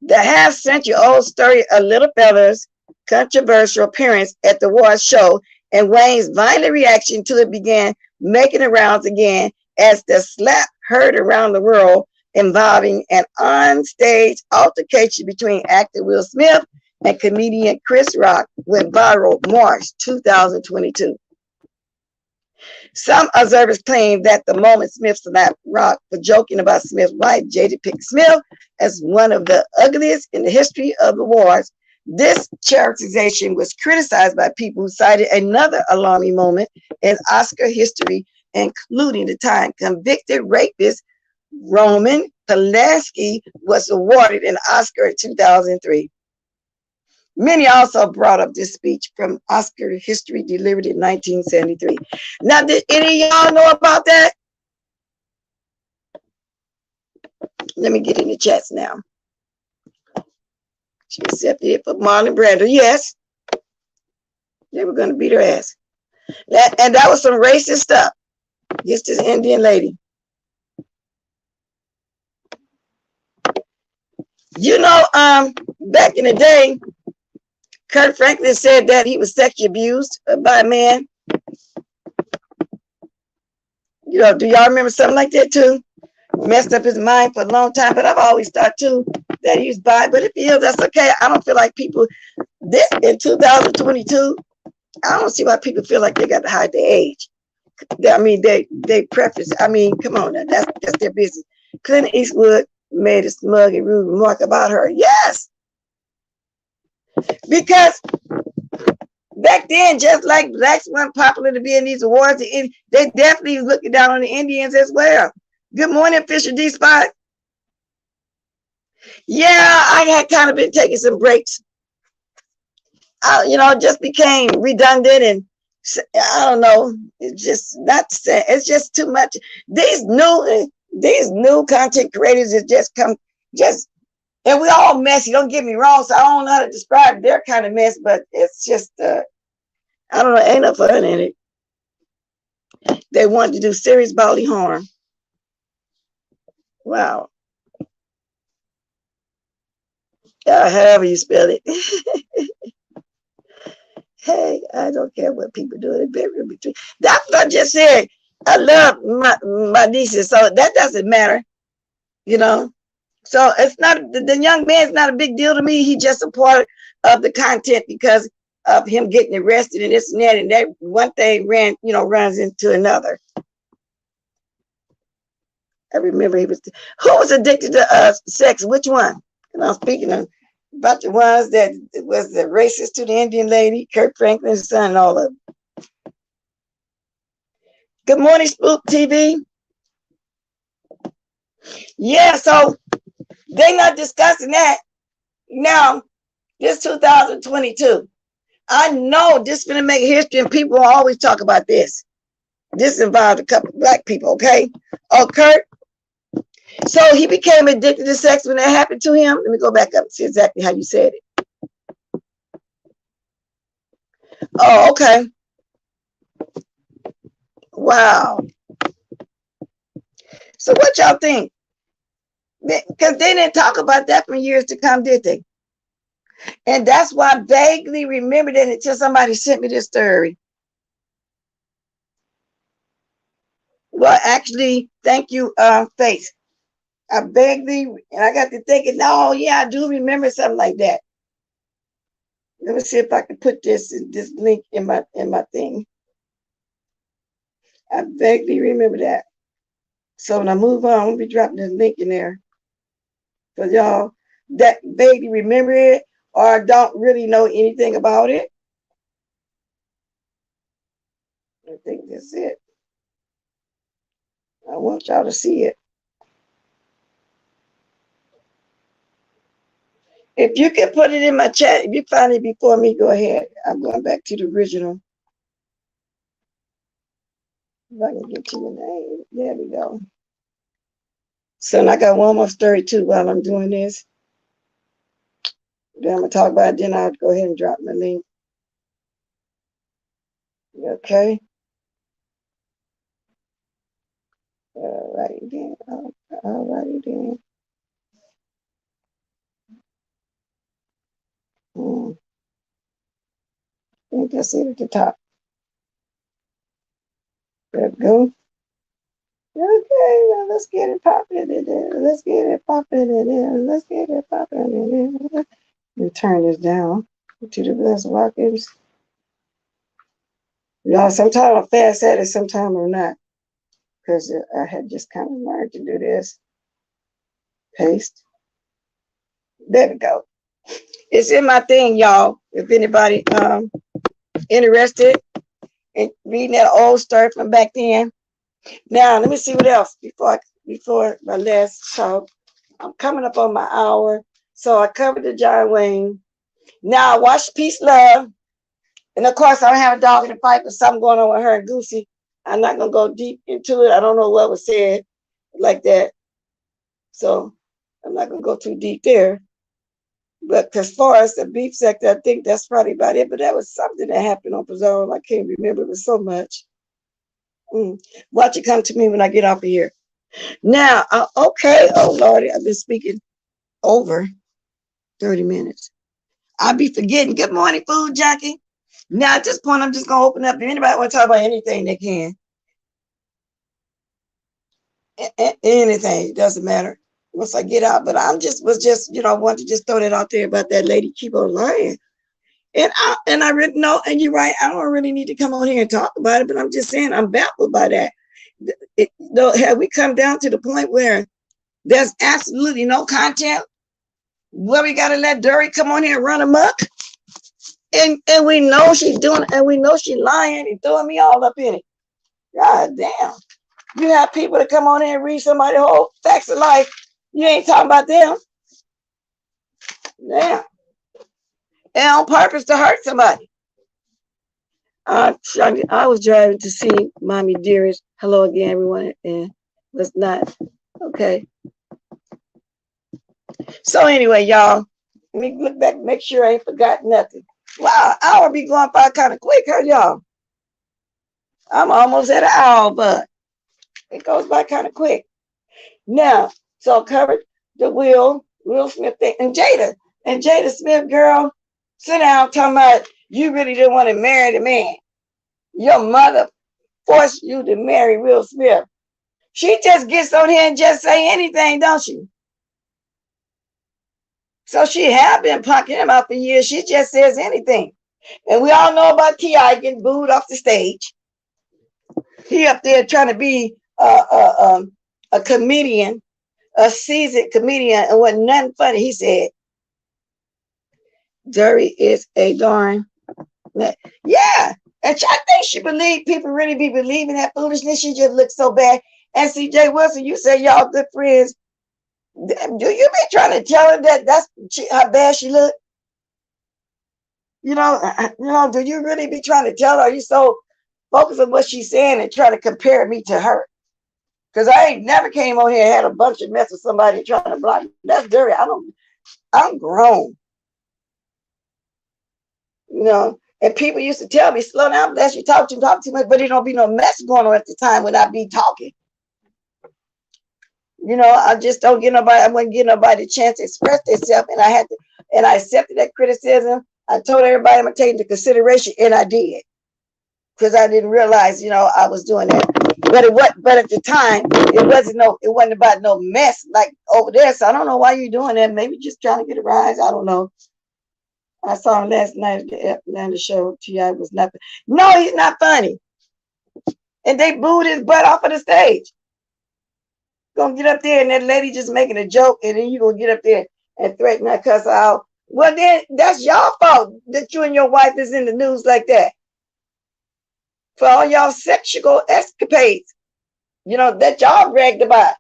The half-century-old story of Littlefeather's controversial appearance at the awards show and Wayne's violent reaction to it began making the rounds again as the slap heard around the world, involving an on-stage altercation between actor Will Smith and comedian Chris Rock, went viral March 2022. Some observers claim that the moment Smith slapped Rock for joking about Smith's wife, Jada Pinkett Smith, as one of the ugliest in the history of the awards. This characterization was criticized by people who cited another alarming moment in Oscar history, including the time convicted rapist Roman Polanski was awarded an Oscar in 2003. Many also brought up this speech from Oscar history delivered in 1973. Now, did any of y'all know about that? Let me get in the chats now. She accepted it for Marlon Brando. Yes, they were going to beat her ass. And that was some racist stuff against this Indian lady. You know, back in the day, Kirk Franklin said that he was sexually abused by a man. You know, do y'all remember something like that too? Messed up his mind for a long time, but I've always thought too that he was bi. But if he is, that's okay. I don't feel like people, this in 2022, I don't see why people feel like they got to hide their age. I mean, they preface. I mean, come on, now, that's their business. Clint Eastwood made a smug and rude remark about her. Yes, because back then, just like blacks weren't popular to be in these awards, they definitely was looking down on the Indians as well. Good morning, Fisher D Spot. Yeah, I had kind of been taking some breaks. You know, just became redundant, and I don't know. It's just not. It's just too much. These new content creators is just and we all messy. Don't get me wrong. So I don't know how to describe their kind of mess, but it's just I don't know. Ain't no fun in it. They want to do serious bodily harm. Wow. However you spell it. Hey, I don't care what people do in the bedroom between. That's what I just said. I love my nieces, so that doesn't matter, you know. So it's not the young man's not a big deal to me. He just a part of the content because of him getting arrested and this and that one thing runs into another. I remember who was addicted to sex? Which one? And I'm speaking about the ones that was the racist to the Indian lady, Kirk Franklin's son, and all of them. Good morning, Spook TV. Yeah, so they're not discussing that. Now, this 2022. I know this is going to make history, and people will always talk about this. This involved a couple of black people, okay? Oh, Kirk. So he became addicted to sex when that happened to him. Let me go back up and see exactly how you said it. Oh, okay. Wow. So what y'all think? Because they didn't talk about that for years to come, did they? And that's why I vaguely remembered it until somebody sent me this story. Well, actually, thank you, Faith. I vaguely, and I got to thinking, oh, yeah, I do remember something like that. Let me see if I can put this link in my thing. I vaguely remember that. So when I move on, I'm going to be dropping this link in there. For y'all that vaguely remember it or don't really know anything about it. I think that's it. I want y'all to see it. If you can put it in my chat, if you find it before me, go ahead. I'm going back to the original. If I can get to your name. There we go. So I got one more story too while I'm doing this. Then I'm going to talk about it, then I'll go ahead and drop my link. Okay. All righty then. All righty then. I think that's it at the top. There we go. Okay, well, let's get it popping in there. Let's get it popping in there. Let's get it popping in there. Let me turn this down to the Blessed Walkers. Y'all, sometimes I'm fast at it, sometimes I'm not. Because I had just kind of learned to do this. Paste. There we go. It's in my thing, y'all. If anybody interested in reading that old story from back then. Now, let me see what else before before my last talk. I'm coming up on my hour. So I covered the John Wayne. Now I watched Peace Love. And of course, I don't have a dog in the fight, but something going on with her and Goosey. I'm not going to go deep into it. I don't know what was said like that. So I'm not going to go too deep there. But as far as the beef sector, I think that's probably about it. But that was something that happened on Pizzone. I can't remember. It was so much. Watch it come to me when I get off of here. Now, okay. Oh, Lordy, I've been speaking over 30 minutes. I'll be forgetting. Good morning, food junkie. Now, at this point, I'm just going to open up. If anybody want to talk about anything, they can. Anything. It doesn't matter. Once I get out. But I wanted to just throw that out there about that lady keep on lying. And I really know, and you're right, I don't really need to come on here and talk about it, but I'm just saying I'm baffled by that. Have we come down to the point where there's absolutely no content? Where we gotta let Dory come on here and run amok? And we know she's doing it, and we know she's lying and throwing me all up in it. God damn. You have people that come on here and read somebody's whole facts of life. You ain't talking about them. Damn. And on purpose to hurt somebody. I was driving to see Mommy Dearest. Hello again, everyone. And let's not. Okay. So anyway, y'all, let me look back, make sure I ain't forgot nothing. Wow, hour be going by kind of quick, huh, y'all? I'm almost at an hour, but it goes by kind of quick. Now, so I covered the Will Smith thing, and Jada Smith, girl, sit down talking about you really didn't want to marry the man. Your mother forced you to marry Will Smith. She just gets on here and just say anything, don't she? So she have been punking him out for years. She just says anything. And we all know about T.I. getting booed off the stage. He up there trying to be a comedian, a seasoned comedian, and wasn't nothing funny. He said, Dory is a darn. Yeah. And I think people really be believing that foolishness. She just looks so bad. And C.J. Wilson, you say y'all good friends. Do you be trying to tell her that that's how bad she look? You know, do you really be trying to tell her? Are you so focused on what she's saying and trying to compare me to her? Because I ain't never came on here and had a bunch of mess with somebody trying to block me. That's dirty. I'm grown. You know, and people used to tell me, slow down, bless you, talk too much, but there don't be no mess going on at the time when I be talking. You know, I just don't get nobody, I wouldn't give nobody a chance to express themselves. And I accepted that criticism. I told everybody I'm gonna take into consideration, and I did. Because I didn't realize, I was doing that. But at the time, it wasn't about no mess like over there. So I don't know why you're doing that. Maybe just trying to get a rise. I don't know. I saw him last night at the Atlanta show. T.I. was nothing. No, he's not funny. And they booed his butt off of the stage. Gonna get up there and that lady just making a joke, and then you gonna get up there and threaten her, cuss her out. Well, then that's y'all fault that you and your wife is in the news like that. For all y'all sexual escapades, that y'all bragged about.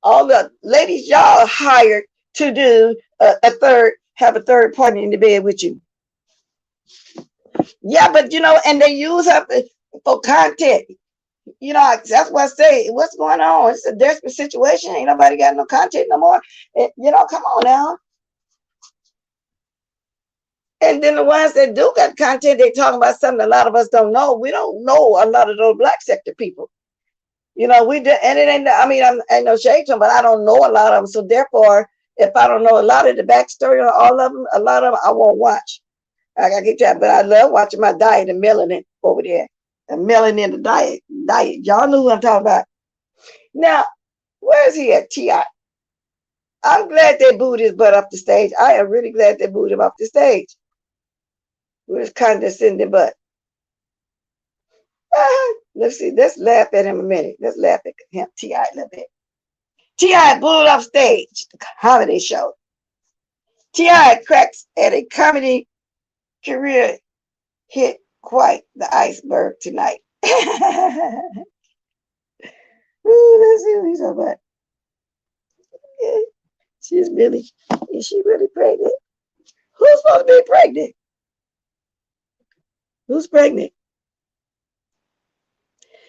All the ladies y'all hired to do have a third party in the bed with you. Yeah, but and they use her for content. That's what I say. What's going on? It's a desperate situation. Ain't nobody got no content no more. Come on now. And then the ones that do got content, they talking about something a lot of us don't know. We don't know a lot of those black sector people. We did, and it ain't. I mean, I know shade to them, but I don't know a lot of them. So therefore, if I don't know a lot of the backstory on all of them, a lot of them I won't watch. I gotta get that, but I love watching my diet and melanin over there. The melanin, the diet. Y'all know what I'm talking about. Now, where's he at, T.I.? I'm glad they booed his butt off the stage. I am really glad they booed him off the stage. With his condescending butt. Let's see. Let's laugh at him a minute. Let's laugh at him, T.I. a little bit. T.I. booed off stage, the comedy show. T.I. cracks at a comedy career hit quite the iceberg tonight. Ooh, let's see what he's talking about. She's really, is she really pregnant? Who's supposed to be pregnant? Who's pregnant?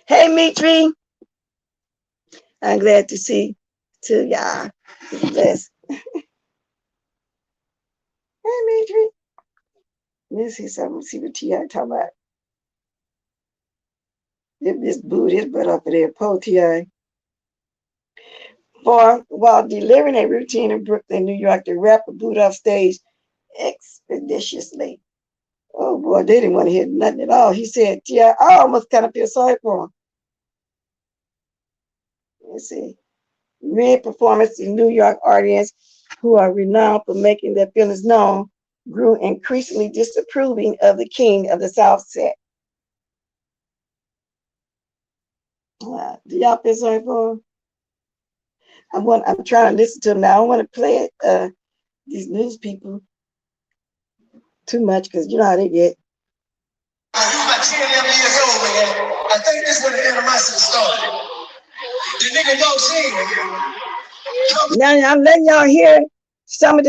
Hey, Mitri. I'm glad to see to y'all. Bless. Hey, Mitri. Let me see something. See what T.I. talking about. This boot his butt up there. Poor T.I. For while delivering a routine in Brooklyn, New York, the rapper booed off stage expeditiously. Oh boy, they didn't want to hear nothing at all. He said, "Yeah, I almost kind of feel sorry for him." Let's see. Mid-performance, the New York audience, who are renowned for making their feelings known, grew increasingly disapproving of the king of the South set. Do y'all feel sorry for him? I'm trying to listen to him now. I don't want to play it, these news people too much because you know how they get. I was about 10, 11 years old, man. I think this is when the animosity started. The nigga walks in. Now I'm letting y'all hear some of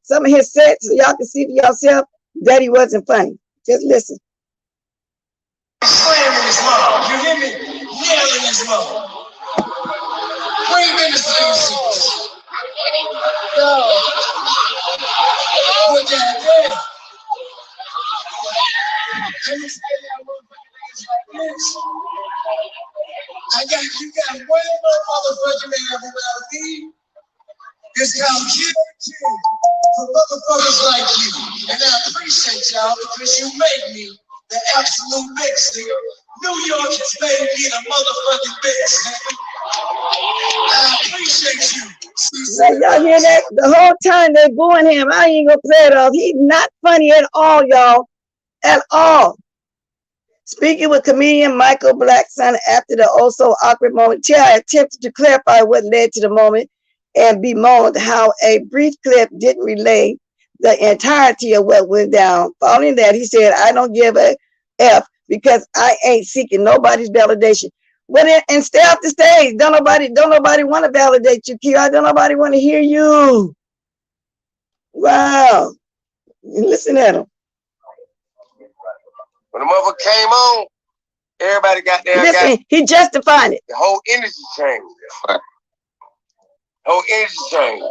some of his sets so y'all can see for yourself that he wasn't funny. Just listen. Slamming his mom, you hear me? Nailing his mom. We ain't been the same since. No. But damn. Can you say that motherfucking like this? You got one more motherfucking man around me. It's called Kerrion for motherfuckers like you. And I appreciate y'all because you make me the absolute best nigga. New York has made me the motherfucking best nigga. I appreciate you. Now, y'all hear that? The whole time they booing him, I ain't gonna play it off. He's not funny at all, y'all. At all. Speaking with comedian Michael Blackson after the also awkward moment, T.I. attempted to clarify what led to the moment and bemoaned how a brief clip didn't relay the entirety of what went down. Following that, he said, "I don't give a F because I ain't seeking nobody's validation." But and stay off the stage. Don't nobody want to validate you, Kirk. Don't nobody want to hear you. Wow. Listen at him. When the mother came on, everybody got there. Listen, he justified it. The whole energy changed. Whole energy changed.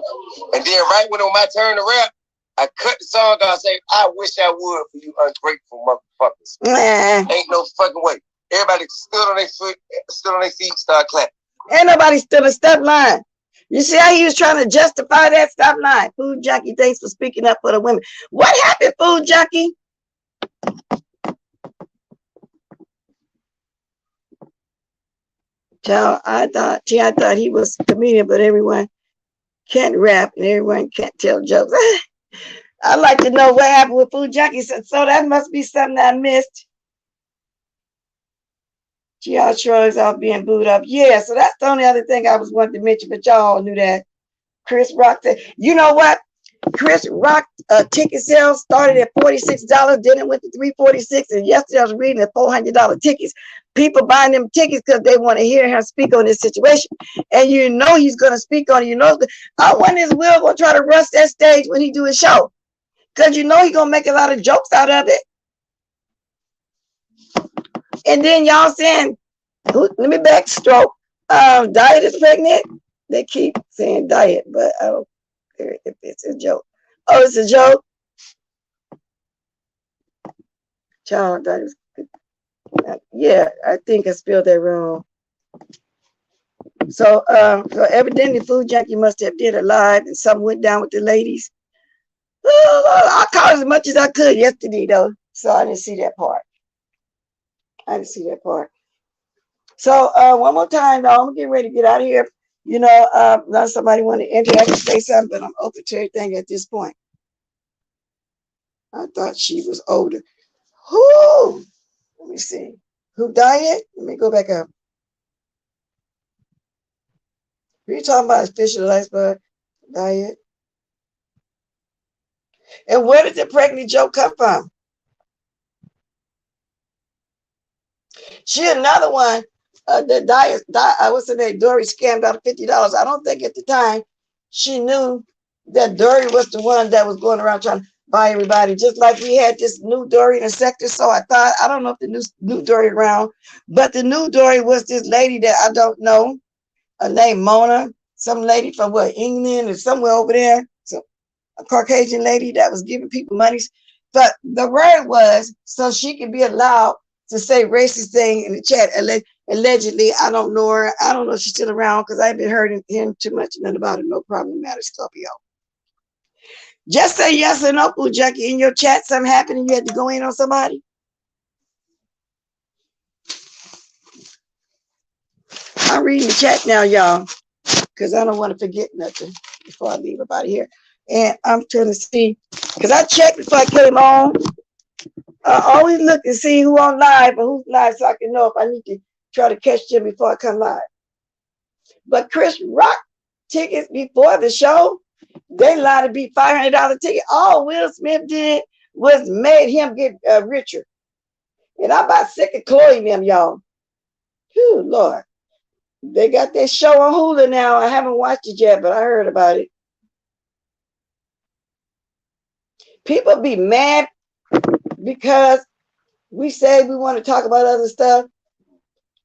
And then right when it was my turn to rap, I cut the song off and say, "I wish I would for you ungrateful motherfuckers." Ain't no fucking way. Everybody stood on their feet, started clapping. Ain't nobody stood a stop line. You see how he was trying to justify that stop line? Food Junkie, thanks for speaking up for the women. What happened, Food Junkie? Child, I thought he was a comedian, but everyone can't rap and everyone can't tell jokes. I'd like to know what happened with Food Junkie. So that must be something I missed. Y'all shrugs off being booed up. Yeah, so that's the only other thing I was wanting to mention, but y'all all knew that. Chris Rock said, you know what? Chris Rock ticket sales started at $46, then it went to $346, and yesterday I was reading the $400 tickets. People buying them tickets because they want to hear him speak on this situation. And you know he's going to speak on it. You know, I wonder is Will going to try to rush that stage when he do his show? Because you know he's going to make a lot of jokes out of it. And then y'all saying, let me backstroke. Diet is pregnant. They keep saying diet, but I don't care if it's a joke. Oh, it's a joke. Child, that is, yeah, I think I spelled that wrong. So evidently Food Junkie must have did a live and something went down with the ladies. I caught as much as I could yesterday though, so I didn't see that part. So one more time though, I'm getting ready to get out of here. You know, not somebody want to interact and say something, but I'm open to everything at this point. I thought she was older. Who? Let me see. Who diet? Let me go back up. Who you talking about? Official iceberg diet. And where did the pregnant joke come from? She another one. The diet. What's her name? Dory scammed out of $50. I don't think at the time she knew that Dory was the one that was going around trying to buy everybody, just like we had this new Dory in the sector. So I thought, I don't know if the new Dory around, but the new Dory was this lady that I don't know, named Mona, some lady from what, England or somewhere over there, so a Caucasian lady that was giving people money. But the word was so she could be allowed to say racist thing in the chat. Allegedly, I don't know her. I don't know if she's still around because I haven't heard him too much nothing about it. No problem matter, Scorpio. Just say yes or no, Pooh Junkie. In your chat, something happened and you had to go in on somebody. I'm reading the chat now, y'all, because I don't want to forget nothing before I leave about here. And I'm trying to see, because I checked before I came on. I always look and see who on live or who's live so I can know if I need to try to catch them before I come live. But Chris Rock tickets before the show, they lied to be $500 ticket. All Will Smith did was made him get richer. And I'm about sick of Chloe and them, y'all. Whew, Lord. They got that show on Hulu now. I haven't watched it yet, but I heard about it. People be mad because we say we want to talk about other stuff.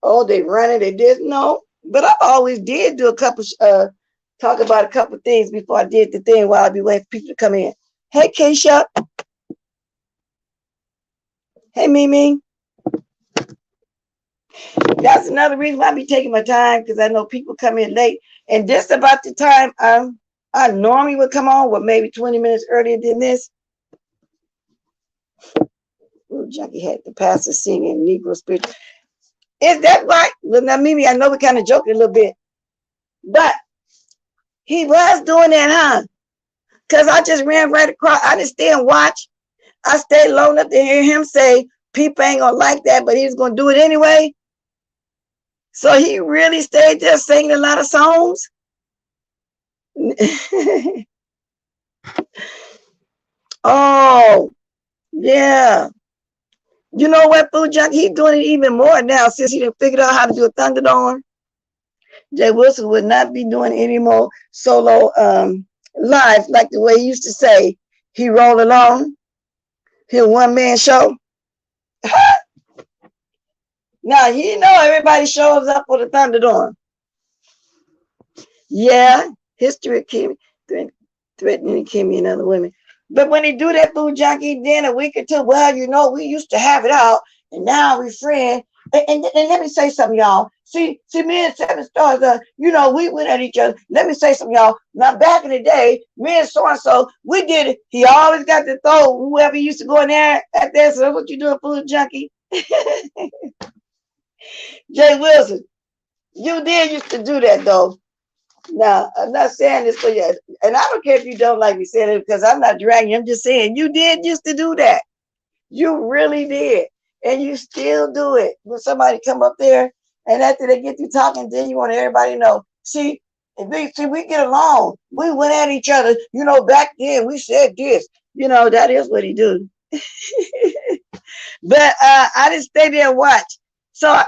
Oh, they running, they did. No, but I always did do a couple, talk about a couple things before I did the thing while I'd be waiting for people to come in. Hey, Keisha. Hey, Mimi. That's another reason why I be taking my time, because I know people come in late. And this about the time I normally would come on, with maybe 20 minutes earlier than this. Ooh, Jackie had the pastor singing Negro spiritual. Is that right? Well, now, Mimi, I know we kind of joking a little bit, but he was doing that, huh? Because I just ran right across. I didn't stay and watch. I stayed long enough to hear him say people ain't gonna like that, but he's gonna do it anyway. So he really stayed there singing a lot of songs. Oh, yeah. You know what, Food Junkie? He's doing it even more now since he done figured out how to do a Thunderdome. Jay Wilson would not be doing any more solo live like the way he used to say he roll along. His one-man show. Now, you know everybody shows up for the Thunderdome. Yeah, history Kimmy, threatening Kimmy and other women. But when he do that, Food Junkie, then a week or two, well, you know, we used to have it out, and now we friends. And let me say something, y'all. See, me and Seven Stars, you know, we went at each other. Let me say something, y'all. Now, back in the day, me and so-and-so, we did it. He always got to throw whoever used to go in there at that. So what you doing, Food Junkie? Jay Wilson, you did used to do that, though. Now, I'm not saying this for you, and I don't care if you don't like me saying it, because I'm not dragging you. I'm just saying you did used to do that. You really did. And you still do it. When somebody come up there, and after they get you talking, then you want everybody to know. See, we get along. We went at each other. You know, back then we said this. You know, that is what he do. But I didn't stay there and watch. So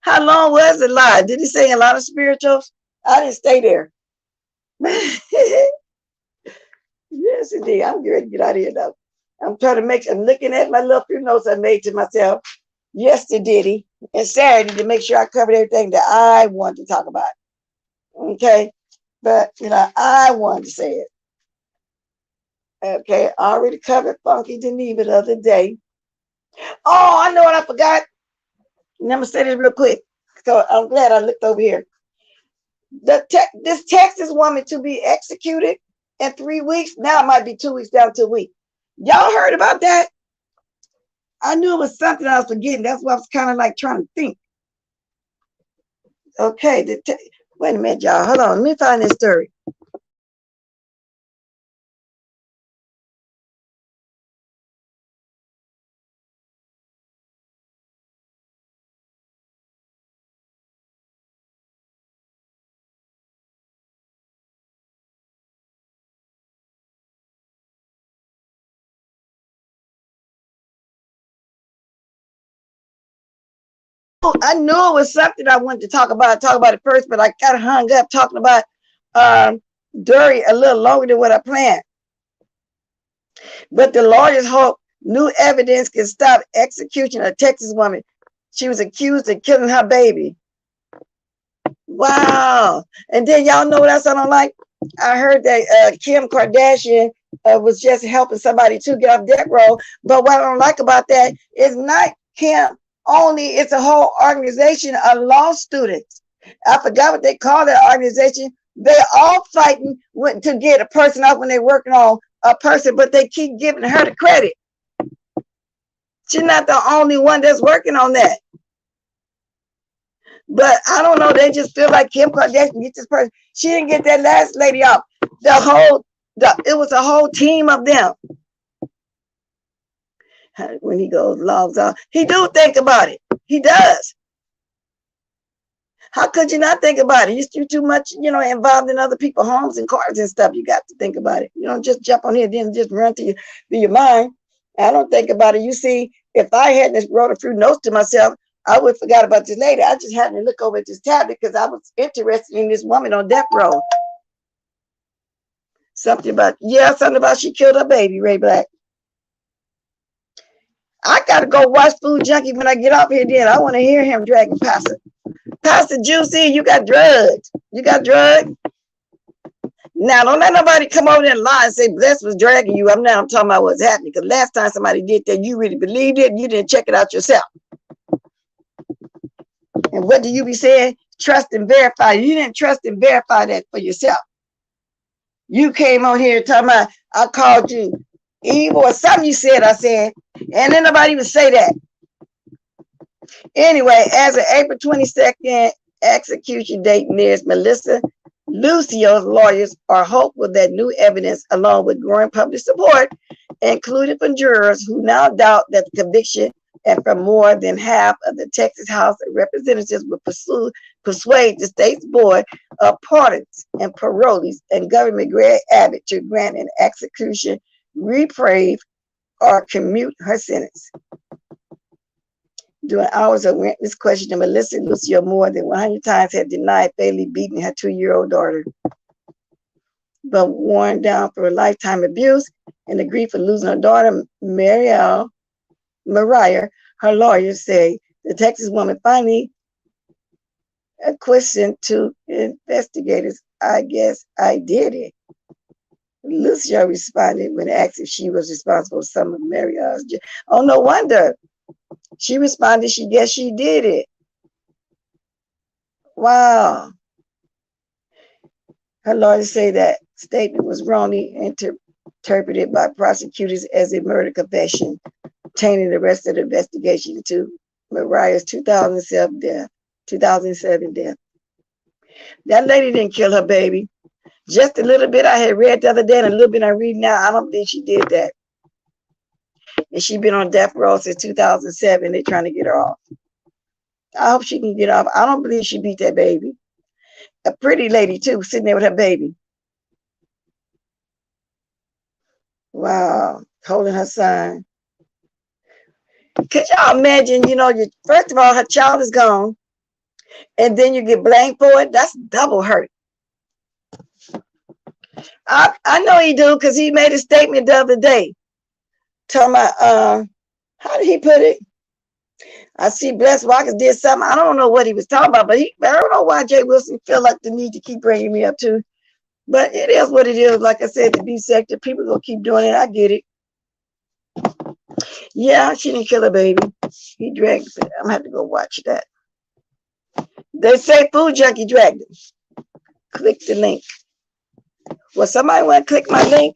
how long was the live? Did he say a lot of spirituals? I didn't stay there. Yes, indeed. I'm ready to get out of here now. I'm looking at my little few notes I made to myself yesterday and Saturday to make sure I covered everything that I wanted to talk about. Okay. But, you know, I wanted to say it. Okay. I already covered Funky Geneva the other day. Oh, I know what I forgot. I'm going to say this real quick. So I'm glad I looked over here. This Texas woman to be executed in 3 weeks. Now it might be 2 weeks down to a week. Y'all heard about that? I knew it was something I was forgetting. That's why I was kind of like trying to think. Okay, wait a minute, y'all. Hold on. Let me find this story. I knew it was something I wanted to talk about it first, but I got hung up talking about Dory a little longer than what I planned. But the lawyers hope new evidence can stop execution of a Texas woman. She was accused of killing her baby. Wow. And then y'all know what else I don't like? I heard that Kim Kardashian was just helping somebody to get off death row. But what I don't like about that is not Kim only, it's a whole organization of law students. I forgot what they call that organization. They're all fighting to get a person off when they're working on a person, but they keep giving her the credit. She's not the only one that's working on that. But I don't know. They just feel like Kim Kardashian get this person. She didn't get that last lady off. It was a whole team of them. When he goes, logs off, he do think about it. He does. How could you not think about it? You're too much, involved in other people's homes and cars and stuff. You got to think about it. You don't just jump on here and then just run through your mind. I don't think about it. You see, if I hadn't wrote a few notes to myself, I would have forgot about this lady. I just happened to look over at this tablet because I was interested in this woman on death row. Something about she killed her baby, Ray Black. I got to go watch Food Junkie when I get off here then. I want to hear him dragging Pastor Juicy, you got drugged. You got drugged. Now, don't let nobody come over there and lie and say Bless was dragging you. I'm talking about what's happening. Because last time somebody did that, you really believed it and you didn't check it out yourself. And what do you be saying? Trust and verify. You didn't trust and verify that for yourself. You came on here talking about, I called you evil or something you said, I said. And then nobody even say that. Anyway, as of April 22nd, execution date nears, Melissa Lucio's lawyers are hopeful that new evidence, along with growing public support, including from jurors who now doubt that the conviction and from more than half of the Texas House of Representatives will persuade the state's board of pardons and parolees and Governor Greg Abbott to grant an execution reprieve or commute her sentence. During hours of witness questioning, Melissa Lucio more than 100 times had denied fatally beating her 2-year-old daughter. But worn down for a lifetime abuse and the grief of losing her daughter, Mariah, her lawyers say the Texas woman finally questioned to investigators, I guess I did it. Lucio responded when asked if she was responsible for some of Mariah's. Oh, no wonder. She responded, she guessed she did it. Wow. Her lawyers say that statement was wrongly interpreted by prosecutors as a murder confession, tainting the rest of the investigation into Mariah's 2007 death. That lady didn't kill her baby. Just a little bit I had read the other day and a little bit I'm reading now. I don't think she did that. And she's been on death row since 2007. They're trying to get her off. I hope she can get off. I don't believe she beat that baby. A pretty lady, too, sitting there with her baby. Wow. Holding her son. Could y'all imagine, first of all, her child is gone. And then you get blamed for it. That's double hurt. I know he do because he made a statement the other day. Talking about, how did he put it? I see Bless Walkers did something. I don't know what he was talking about, but I don't know why Jay Wilson feel like the need to keep bringing me up too. But it is what it is. Like I said, the B sector, people gonna keep doing it. I get it. Yeah, she didn't kill her baby. He dragged it. I'm gonna have to go watch that. They say Food Junkie dragged it. Click the link. Well, somebody want to click my link?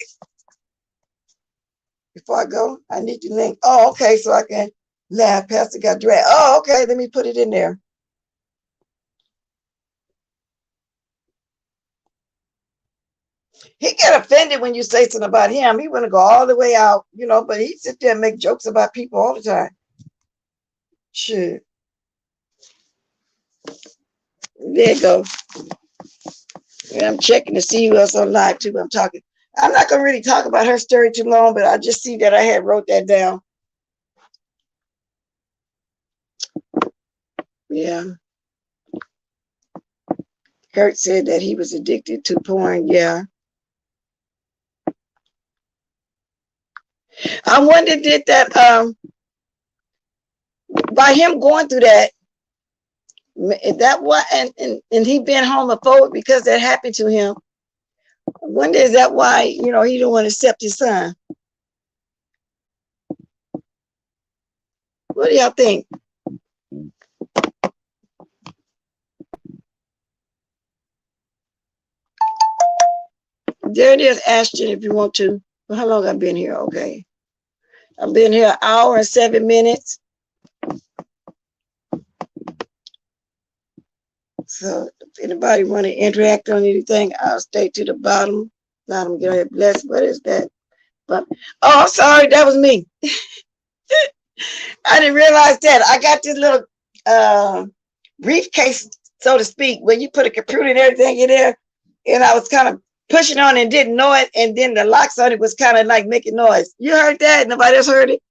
Before I go, I need the link. Oh, okay, so I can laugh. Pastor got dragged. Oh, okay, let me put it in there. He get offended when you say something about him. He want to go all the way out, but he sit there and make jokes about people all the time. Shit. There you go. And I'm checking to see who else on live too. I'm not going to really talk about her story too long, but I just see that I had wrote that down. Yeah. Kirk said that he was addicted to porn. Yeah. I wonder did that by him going through that what and he been homophobic because that happened to him. I wonder is that why, he don't want to accept his son. What do y'all think? There it is, Ashton, if you want to. How long I've been here? Okay. I've been here an hour and 7 minutes. So if anybody want to interact on anything, I'll stay to the bottom. Let them get blessed. What is that? But I'm sorry, that was me. I didn't realize that. I got this little briefcase, so to speak, where you put a computer and everything in there, and I was kind of pushing on and didn't know it, and then the locks on it was kind of like making noise. You heard that? Nobody else heard it?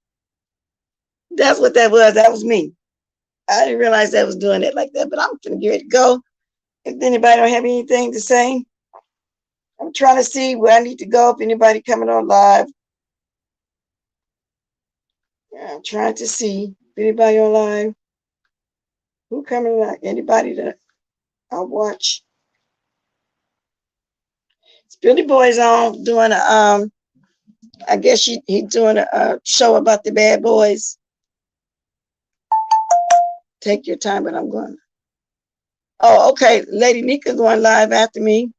That's what that was. That was me. I didn't realize that was doing it like that, but I'm gonna get ready to go. If anybody don't have anything to say, I'm trying to see where I need to go. If anybody coming on live, I'm trying to see if anybody on live. Who coming on? Anybody that I'll watch? Billy Boy's on doing a I guess he's doing a show about the bad boys. Take your time, but I'm going. Oh, okay. Lady Nika going live after me.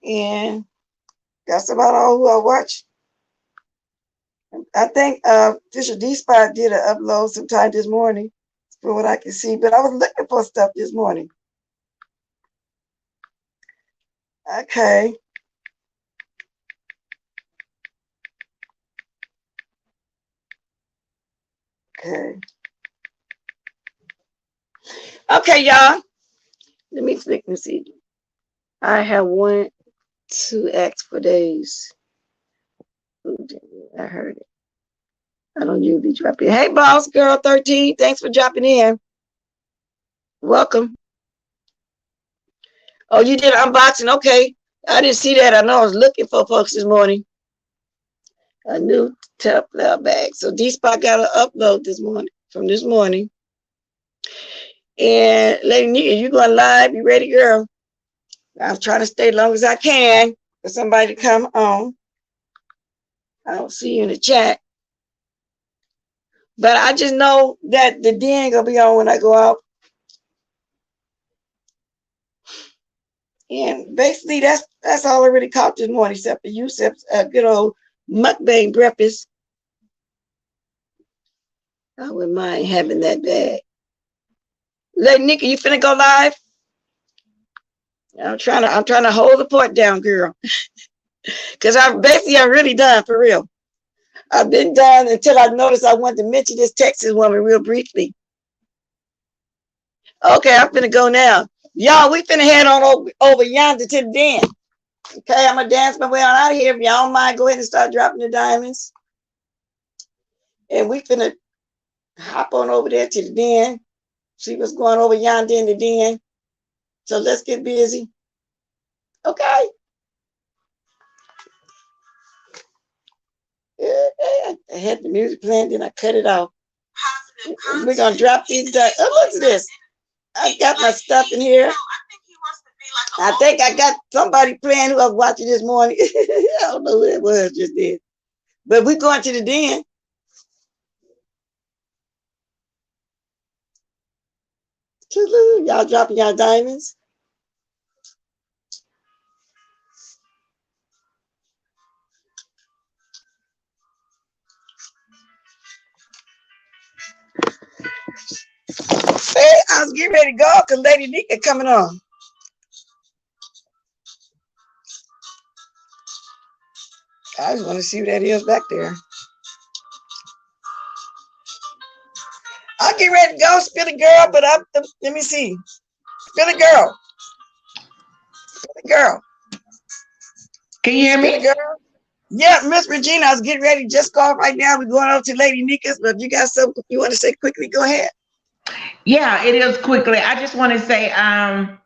And that's about all who I watch. I think Fisher D Spot did an upload sometime this morning from what I can see, but I was looking for stuff this morning. Okay. Okay, y'all. Let me click and see. I have 1, 2 acts for days. I heard it. I don't usually drop in. Hey, boss girl 13. Thanks for dropping in. Welcome. Oh, you did unboxing? Okay. I didn't see that. I know I was looking for folks this morning. A new Tupperware bag. So D-Spot got an upload this morning, from this morning. And Lady Nika, you going live? You ready, girl? I'm trying to stay as long as I can for somebody to come on. I don't see you in the chat. But I just know that the den gonna be on when I go out. And basically that's all I really caught this morning, except for you, except a good old mukbang breakfast. I wouldn't mind having that bag. Lady Nika, you finna go live? I'm trying to hold the fort down, girl. Cause I'm really done for real. I've been done until I noticed I wanted to mention this Texas woman real briefly. Okay, I'm finna go now. Y'all, we finna head on over yonder to the den. Okay, I'm gonna dance my way on out of here. If y'all don't mind, go ahead and start dropping the diamonds. And we finna hop on over there to the den. See what's going over yonder in the den. So let's get busy. Okay. I had the music playing, then I cut it off. We're gonna drop these. Oh, look at this. I got my stuff in here. I think I got somebody playing who I was watching this morning. I don't know who it was just then. But we're going to the den. Y'all dropping y'all diamonds. Hey, I was getting ready to go because Lady Nika coming on. I just want to see who that is back there. I'll get ready to go, Spilly girl, but let me see. Spilly girl. Spilly girl. Can you hear me? Girl. Yeah, Miss Regina, I was getting ready to just go off right now. We're going over to Lady Nika's, but if you got something you want to say quickly, go ahead. Yeah, it is quickly. I just want to say,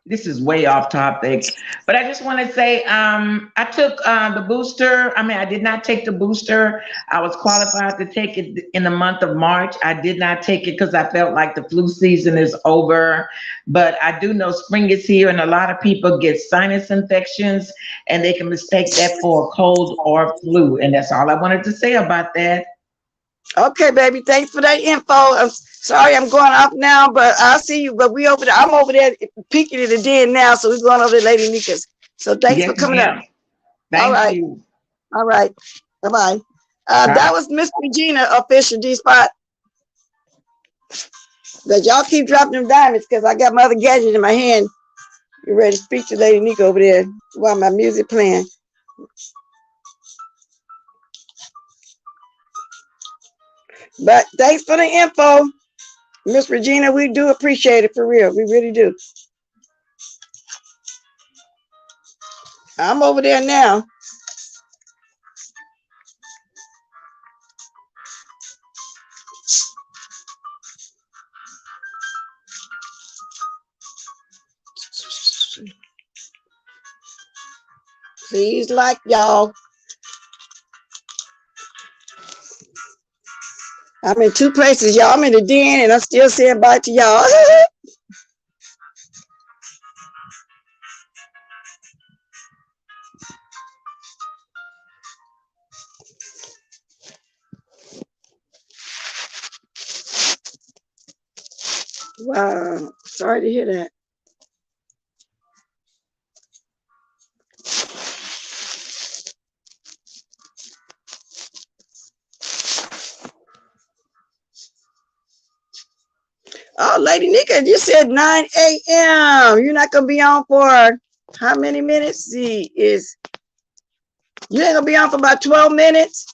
this is way off topic, but I just want to say, I took the booster. I mean, I did not take the booster. I was qualified to take it in the month of March. I did not take it because I felt like the flu season is over. But I do know spring is here, and a lot of people get sinus infections, and they can mistake that for a cold or flu. And that's all I wanted to say about that. Okay, baby. Thanks for that info. I'm sorry I'm going off now, but I'll see you. But we over there. I'm over there peeking at the den now, so we're going over to Lady Nika's. So thanks for Yes, coming up. ma'am. All Thank right. you. All right. Bye-bye. That Bye. was Miss Regina, official G-Spot. But y'all keep dropping them diamonds because I got my other gadget in my hand. You ready to speak to Lady Nika over there while my music playing. But thanks for the info, Miss Regina. We do appreciate it for real. We really do. I'm over there now. Please like y'all. I'm in two places, y'all. I'm in the den and I'm still saying bye to y'all. Wow. Sorry to hear that. Oh, Lady Nika, you said 9 a.m. You're not gonna be on for how many minutes? See, you ain't gonna be on for about 12 minutes.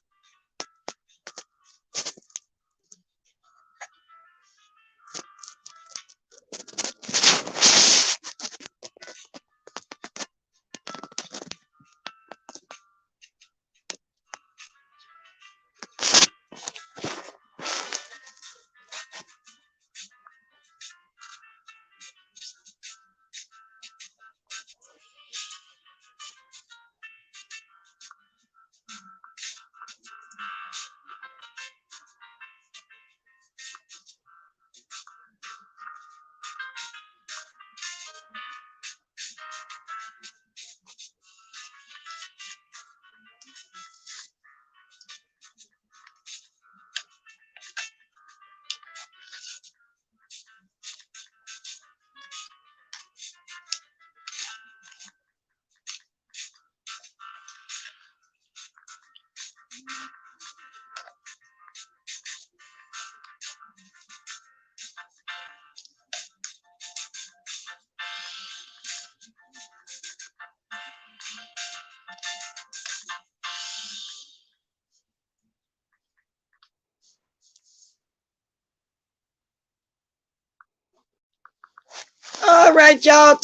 All right, y'all.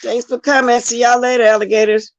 Thanks for coming. See y'all later, alligators.